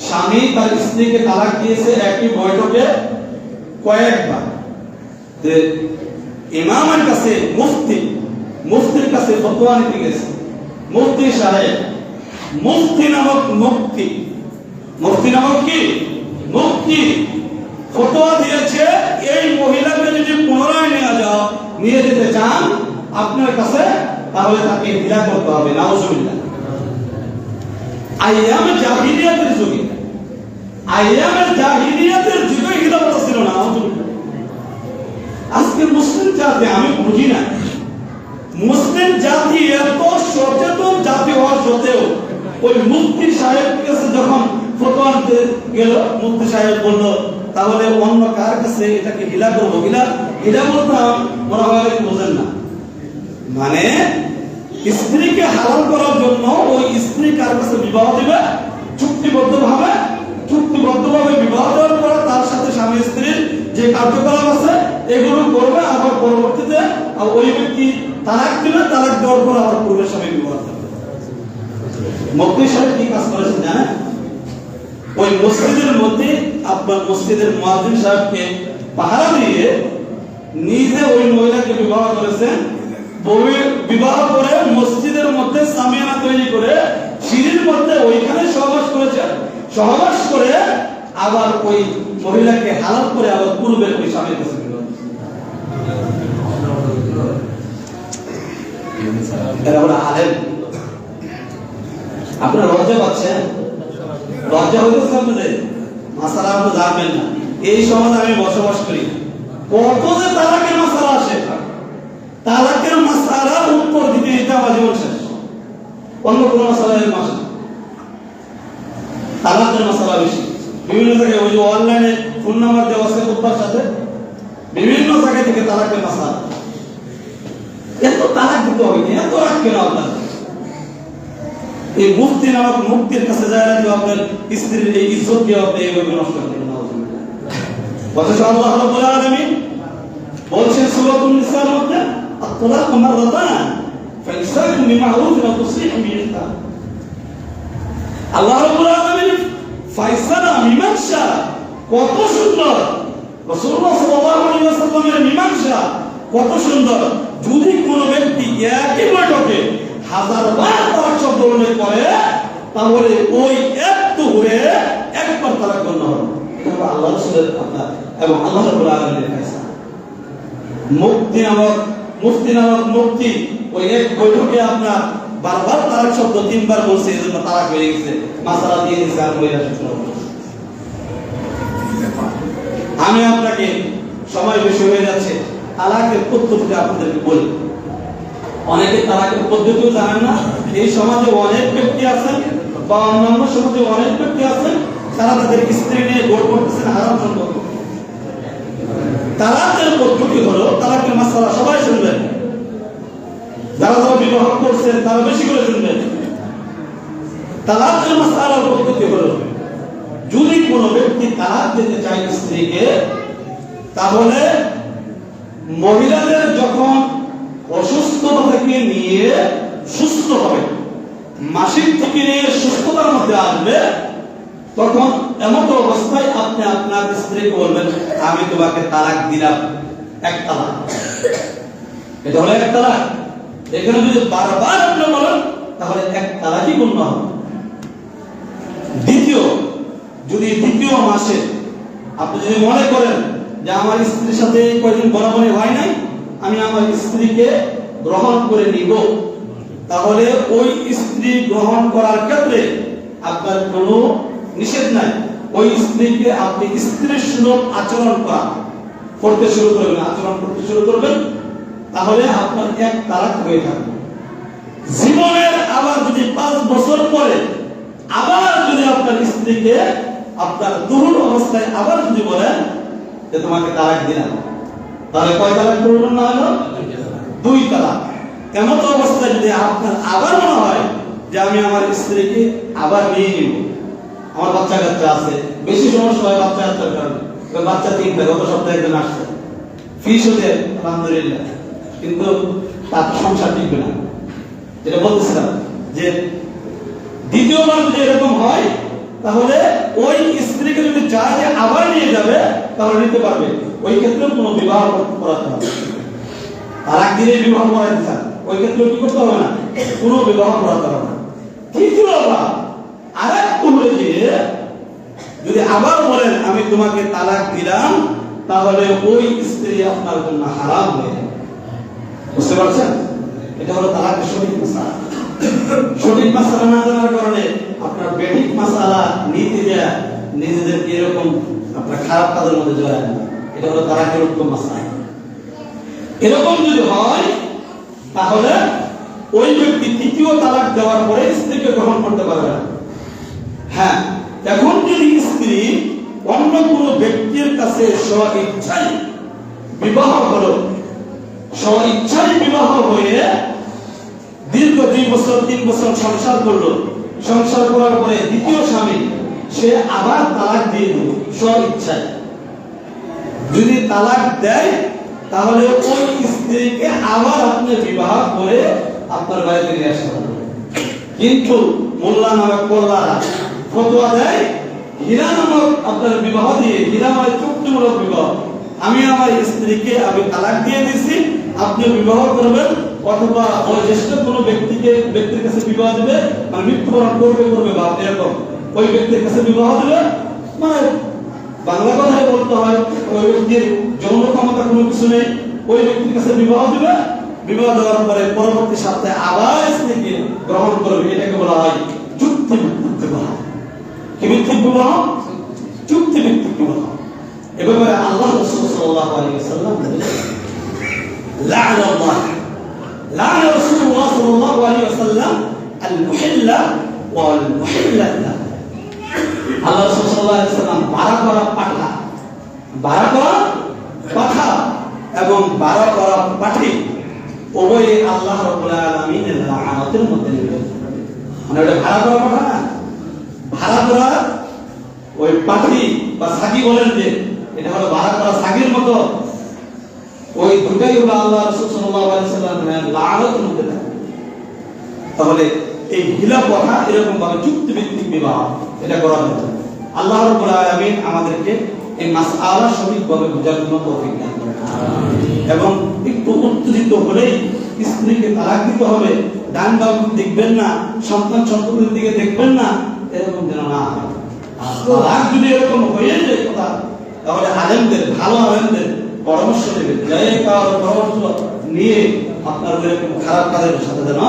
স্বামী তার স্ত্রীকে তালাক দিয়েছে একই বৈঠকে কয়েকবার। ইমামের কাছে মুফতির কাছে ফতোয়া নিতে গেছে। মুফতি সাহেব, মুফতি নামক মুফতি ফতোয়া দিয়েছে, এই মহিলাকে যদি পুনরায় নিয়ে যেতে চান আপনার কাছে, তাহলে তাকে বিয়ে করতে হবে। নাউজুবিল্লাহ। আইয়ামে জাহিলিয়াতের যুগে হিলাফত ছিল না। নাউজুবিল্লাহ। আজকে মুসলিম জাতি আমি বুঝি না, মুসলিম জাতি এত সচেতন জাতি হওয়ার সত্ত্বেও ওই মুফতি সাহেব কাছে যখন ফতোয়া দিতে গেল, মুফতি সাহেব বলল তাহলে অন্য কার কাছে এটাকে হিলা করবো। হিলা বলতে মনে হয় বোঝেন না, মানে স্ত্রীকে হালাল করার জন্য ওই স্ত্রী কার কাছে বিবাহ দিবে, চুক্তিবদ্ধভাবে বিবাহ দেওয়ার পর তার সাথে স্বামী স্ত্রীর যে কার্যকলাপ আছে এগুলো করবে, আবার পরবর্তীতে ওই ব্যক্তি তালাক দিবে, তালাক দেওয়ার পর আবার পূর্বের স্বামী বিবাহ করবে। মুফতি সাহেব কি কাজ করেছেন জানেন? ওই মসজিদের মধ্যে আপনার মসজিদের মুয়াজ্জিন সাহেবকে পাহারা দিয়ে নিজে ওই মহিলাকে বিবাহ করেছেন। বিবাহ করে মসজিদের মধ্যে সামিয়ানা তৈরি করে সিঁড়ির মধ্যে ওইখানে সহবাস করে আবার ওই মহিলাকে হালাল করে আবার পূর্বের ওই স্বামীর কাছে বিবাহ। এরা হলো আলেম। আপনারা লজ্জা পাচ্ছেন? লজ্জা হইতেছে আপনাদের? মাসালা আপনি জানবেন না। এই সমাজে আমি বসবাস করি, কত যে তালাকের মাসালা আসে, তালাকের মাসালা উত্তর দিতে দিতে আমার জীবন শেষ। অন্য কোন মাসালা আসে, তালাকের মাসালা বেশি। বিভিন্ন জায়গায় ওই যে অনলাইনে ফোন নাম্বার দেওয়া আছে খুতবার সাথে, বিভিন্ন জায়গা থেকে তালাকের মাসালা। এত তালাক দিতে হয়নি, এত রাগ কেন আপনার? এই মুফতি নামক মুফতির কাছে যায় না, আপনার স্ত্রীর এই ইজ্জত দিয়ে আপনি এইভাবে নষ্ট করেন। অথচ আল্লাহ রাব্বুল আলামিন বলছেন সূরাতুন নিসার মধ্যে, الطلاق مرتان فإمساك بمعروف أو تصريح بإحسان আল্লাহ রাব্বুল আলামিন ফয়সালা মীমাংসা কত সুন্দর, রাসূলুল্লাহ সাল্লাল্লাহু আলাইহি ওয়াসাল্লামের মীমাংসা কত সুন্দর। যদি কোনো ব্যক্তি একই বৈঠকে হাজারবার তালাক শব্দ উল্লেখ করে তাহলে ওই এক টুকরে একবার তালাক গণ্য হবে। এটা আল্লাহ রাসূলের কথা এবং আল্লাহ রাব্বুল আলামিনের ফয়সালা। মুফতি নামক মুফতি ওই এক বৈঠকে আপনার বারবার তালাক শব্দ তিনবার বলছে, এজন্য তালাক হয়ে গেছে, মাসালা দিয়ে দিয়েছে আর বলে আসছে। আমি আপনাকে সময় বেশি হয়ে যাচ্ছে, তালাকের পদ্ধতি আপনাদেরকে বলি। অনেকে তালাকের পদ্ধতিও জানেন না। এই সমাজে অনেক ব্যক্তি আছেন বা অন্যান্য সমাজে অনেক ব্যক্তি আছেন, তারা তাদের স্ত্রী নিয়ে গোল করতেছেন হারাম সম্পর্ক। তালাকের পদ্ধতি হলো, তালাকের মাসালা সবাই শুনবেন, যারা যারা বিবাহ করছেন তারা বেশি করে শুনবেন। তালাকের মাসালার পদ্ধতি হলো, যদি কোনো ব্যক্তি তালাক দিতে চায় স্ত্রীকে, তাহলে মহিলাদের যখন অসুস্থতা থেকে নিয়ে সুস্থ হবে, মাসিক থেকে নিয়ে সুস্থতার মধ্যে আসবে, তখন এমন অবস্থায় আপনি আপনার স্ত্রীকে বলবেন আমি তোমাকে তালাক দিলাম, এক তালাক। এটা হলো এক তালাক। এখানে যদি বারবার আপনি বলেন তাহলে এক তালাকই গণ্য হবে। দ্বিতীয় মাসে আপনি যদি মনে করেন যে আমার স্ত্রীর সাথে কয়েকদিন বরাবরই হয় নাই, আমি আমার স্ত্রীকে গ্রহণ করে নিব, তাহলে ওই স্ত্রী গ্রহণ করার ক্ষেত্রে আপনার কোনো নিষেধ নাই। ওই স্ত্রীকে আপনি স্ত্রীর সুলভ আচরণ করতে শুরু করবেন, আচরণ করতে শুরু করবেন, তাহলে আপনার এক তালাক হয়ে থাকবে। জীবনের আবার যদি 5 বছর পরে আবার যদি আপনার স্ত্রীকে আপনার দুরূহ অবস্থায় আবার যদি বলেন যে তোমাকে তালাক দিলাম, তাহলে কয় তালাক করবেন? না হলো 2 তালাক। এমন অবস্থায় যদি আপনার আবার মনে হয় যে আমি আমার স্ত্রীকে আবার নিয়ে নিব, আমার বাচ্চা কাচ্চা আছে, বেশি সমস্যা হয় বাচ্চা কাচ্চার কারণে, বাচ্চা 3টা, গত সপ্তাহে একজন আসছে, ফিস হতে আলহামদুলিল্লাহ, কিন্তু তার সংসার টিকবে না। যেটা বলতেছিলাম যে দ্বিতীয়বার যদি এরকম হয় তাহলে ওই স্ত্রীকে যদি চায় যে আবার নিয়ে যাবে তাহলে নিতে পারবে। ওই ক্ষেত্রে কোনো বিবাহ করাতে হবে। তালাক দিয়ে বিবাহ করাতে চান, ওই ক্ষেত্রে কি করতে হবে না, কোনো বিবাহ করাতে হবে না। তৃতীয়বার আরেক কুমড়ে দিয়ে যদি আবার বলেন আমি তোমাকে তালাক দিলাম, তাহলে ওই স্ত্রী আপনার জন্য হারাম হয়ে যাবে। বুঝতে পারছেন? এটা হলো তালাকের সঠিক মাসালা। সঠিক মাসালা না জানার কারণে আপনার বেঠিক মাসালা নীতি দেয়া নিজেদেরকে এরকম আপনার খারাপ কাজের মধ্যে জড়ায় না। এটা হলো তালাকের উত্তম মাসালা। এরকম যদি হয় তাহলে ওই ব্যক্তি তৃতীয় তালাক দেওয়ার পরে স্ত্রীকে গ্রহণ করতে পারবে না। হ্যাঁ, এখন যদি স্ত্রী অন্য কোনো ব্যক্তির কাছে স্ব-ইচ্ছায় বিবাহ হলো, স্ব-ইচ্ছায় বিবাহ হয়ে দীর্ঘ 2 বছর 3 বছর সংসার করলো, সংসার করার পরে দ্বিতীয় স্বামী সে আবার তালাক দিয়ে দিল স্ব-ইচ্ছায়, যদি তালাক দেয় তাহলে ওই স্ত্রীকে আবার আপনি বিবাহ করে আপনার বাড়িতে নিয়ে আসতে পারবেন। কিন্তু মোল্লা নামক কোল্লারা ফতোয়া দেয় হীরা নামক আপনার বিবাহ দিয়ে, হীরা মানে চুক্তিমূলক বিবাহ, আমি আমার স্ত্রীকে আমি তালাক দিয়ে দিয়েছি, আপনি বিবাহ করবেন, অথবা ওই জ্যেষ্ঠ কোনো ব্যক্তির কাছে বিবাহ দিবে, মানে মৃত্যুবরণ করবে বা এরকম ওই ব্যক্তির কাছে বিবাহ দিবে, মানে বাংলা কথায় বলতে হয় ওই ব্যক্তির যৌন ক্ষমতা কোনো কিছু নেই, ওই ব্যক্তির কাছে বিবাহ দিবে, বিবাহ দেওয়ার পরে পরবর্তী সপ্তাহে আবার স্ত্রীকে গ্রহণ করবে। এটাকে বলা হয় চুক্তিভিত্তিক বিবাহ। কি ভিত্তিক বিবাহ? চুক্তিভিত্তিক বিবাহ। এ ব্যাপারে আল্লাহ রাসূল সাল্লাল্লাহু আলাইহি ওয়াসাল্লাম লা'ন রাসূলুল্লাহ সাল্লাল্লাহু আলাইহি ওয়াসাল্লাম আল-মুহিল্লা ওয়াল মুহিল্লাতা। আল্লাহ রাসূল সাল্লাল্লাহু আলাইহি ওয়াসাল্লাম বাড়া করা পাঠা এবং বাড়া করা পাঠি উভয়ে আল্লাহ রাব্বুল আলামিনের লাআনাতের মধ্যে নিবে। মানে ওটা ভাড়া করা পাঠা না, ভাড়া করা ওই পাঠি বা ছাগি বলেন যে এটা হলো ভাড়া করা ছাগির মতো, ওই দুটাই হলো আল্লাহ রাসূল সাল্লাল্লাহু আলাইহি ওয়াসাল্লামের লাআনতের মধ্যে থাকে। তাহলে এই হিলা কথা এরকম ভাবে চুক্তিভিত্তিক বিবাহ এটা করা যাবে না। আল্লাহ রাব্বুল আলামিন আমাদেরকে এই মাসআলা সঠিকভাবে বোঝার জন্য তৌফিক দান করেন এবং একটু উত্তেজিত হলেই স্ত্রীকে তালাক দিতে হবে, ডান বাম দেখবেন না, সন্তানের দিকে দেখবেন না, এরকম যেন না হয়। তালাক যদি এরকম হয়ে যায় কথা, তাহলে আলেমদের, ভালো আলেমদের পরামর্শ নেবেন, যাই কারো পরামর্শ নিয়ে আপনার এরকম খারাপ কাজের সাথে যেন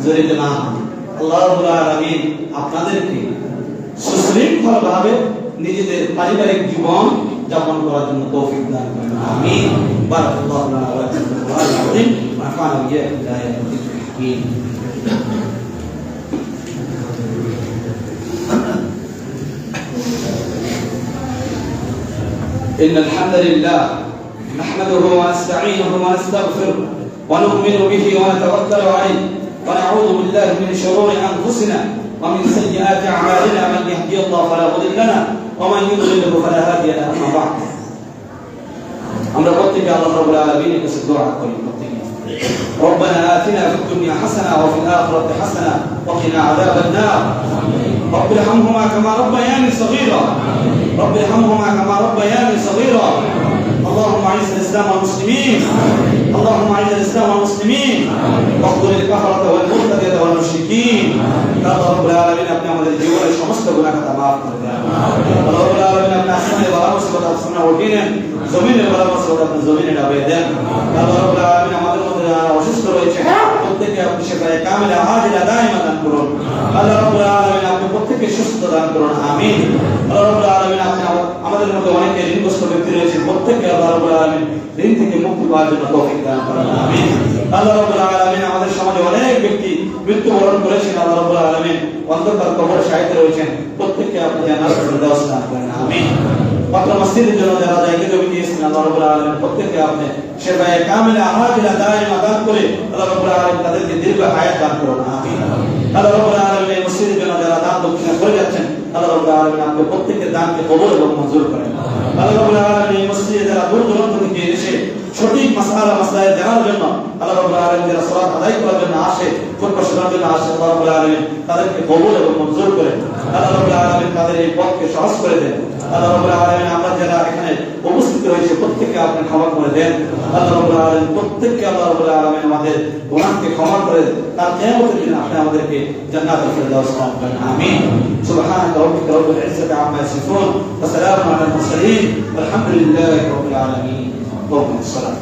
জড়িত না হয়। আল্লাহ রাব্বুল আলামিন আপনাদেরকে সুশৃঙ্খলভাবে নিজেদের পারিবারিক জীবন যাপন করার জন্য তৌফিক দান করেন। আমিন। বারাকাল্লাহু লানা ওয়া লাকুম ফিল কোরআনিল আযীম ওয়া নাফা'না ওয়া ইয়্যাকুম বিল আয়াতি ওয়াল যিকরিল হাকীম। إن الحمد لله نحمده ونستعينه ونستغفره ونؤمن به ونتوكل عليه ونعوذ بالله من شرور أنفسنا ومن سيئات أعمالنا من يهدي الله فلا مضل له ومن يضلل فلا هادي له أما بعد আমরা প্রত্যেকে আল্লাহ রাব্বুল আলামিনের কাছে দোয়া করি প্রত্যেকে ربنا آتنا في الدنيا حسنة وفي الآخرة حسنة وقنا عذاب النار رب ارحمهما كما ربياني صغيرا رب ارحمهما كما ربياني صغيرا اللهم اعز الإسلام والمسلمين اللهم اعز الإسلام والمسلمين واخذل الكفرة والمرتدة والمشركين يا رب العالمين আপনি আমাদের জীবনের সমস্ত গুনাহ খাতা maaf করে দেন আল্লাহ রাব্বুল আলামিন আপনি আসমানের বারামসিবত আপনি ওঠিনেন জমিনের বারামসিবত আপনি জমিনে নামিয়ে দেন আল্লাহ রাব্বুল আলামিন আমাদের মধ্যে যারা অসুস্থ রয়েছে প্রত্যেককে আপনি সেখানে কামিলা আজিলা দাইমা দান করুন আল্লাহ রাব্বুল আলামিন আপনি প্রত্যেককে সুস্থতা দান করুন আমিন আল্লাহ রাব্বুল আলামিন আপনি আমাদের মধ্যে অনেকে ঋণগ্রস্ত ব্যক্তি রয়েছে প্রত্যেককে আল্লাহ রাব্বুল আলামিন ঋণ থেকে মুক্তি পাওয়ার জন্য তৌফিক দান করুন আমিন আল্লাহ রাব্বুল আলামিন আমাদের সমাজে অনেক ব্যক্তি মৃত্যুবরণ করেছেন আল্লাহ রাব্বুল আলামিন অন্ধকার কবরে শায়িত রয়েছেন প্রত্যেককে আপনি জান্নাতের ফেরদাউস দান করেন আমিন পাক মসজিদের জন্য যারা জায়গা জমি দিয়েছেন আল্লাহ রাব্বুল আলামিন প্রত্যেককে আপনি সেবায়ে কামিলা আজিলা দাইমা দান করে আল্লাহ রাব্বুল আলামিন তাদেরকে দীর্ঘ হায়াত দান করুন আমিন আল্লাহ রাব্বুল আলামিন এই মসজিদের জন্য যারা দান দক্ষিণা করে যাচ্ছেন আল্লাহ রাব্বুল আলামিন আপনি প্রত্যেককে দানকে কবুল এবং মঞ্জুর করেন আল্লাহ রাব্বুল আলামিন এই মসজিদে যারা দূর দূরান্ত থেকে এসে সঠিক মাসআলা জানার জন্য আল্লাহ রাব্বুল আলামিন যারা সালাত আদায় করার জন্য আসে খুতবা শোনার জন্য আসে আল্লাহ রাব্বুল আলামিন তাদেরকে কবুল এবং মঞ্জুর করেন আল্লাহ রাব্বুল আলামিন তাদের এই পথকে সহজ করে দেন আল্লাহ রাব্বুল আলামিন আমরা যারা এখানে উপস্থিত রয়েছে প্রত্যেককে আপনি ক্ষমা করে দেন আল্লাহ রাব্বুল আলামিন প্রত্যেককে আল্লাহ রাব্বুল আলামিন আমাদের গুনাহকে ক্ষমা করে তার কিয়ামতের দিন আপনি আমাদেরকে জান্নাতুল ফেরদাউস দান করেন আমিন সুবহানাকা রাব্বিকা রাব্বিল ইজ্জাতি আম্মা ইয়াসিফুন ওয়া সালামুন আলাল মুরসালিন ওয়ালহামদুলিল্লাহি রাব্বিল আলামিন ওয়া বিস সালাম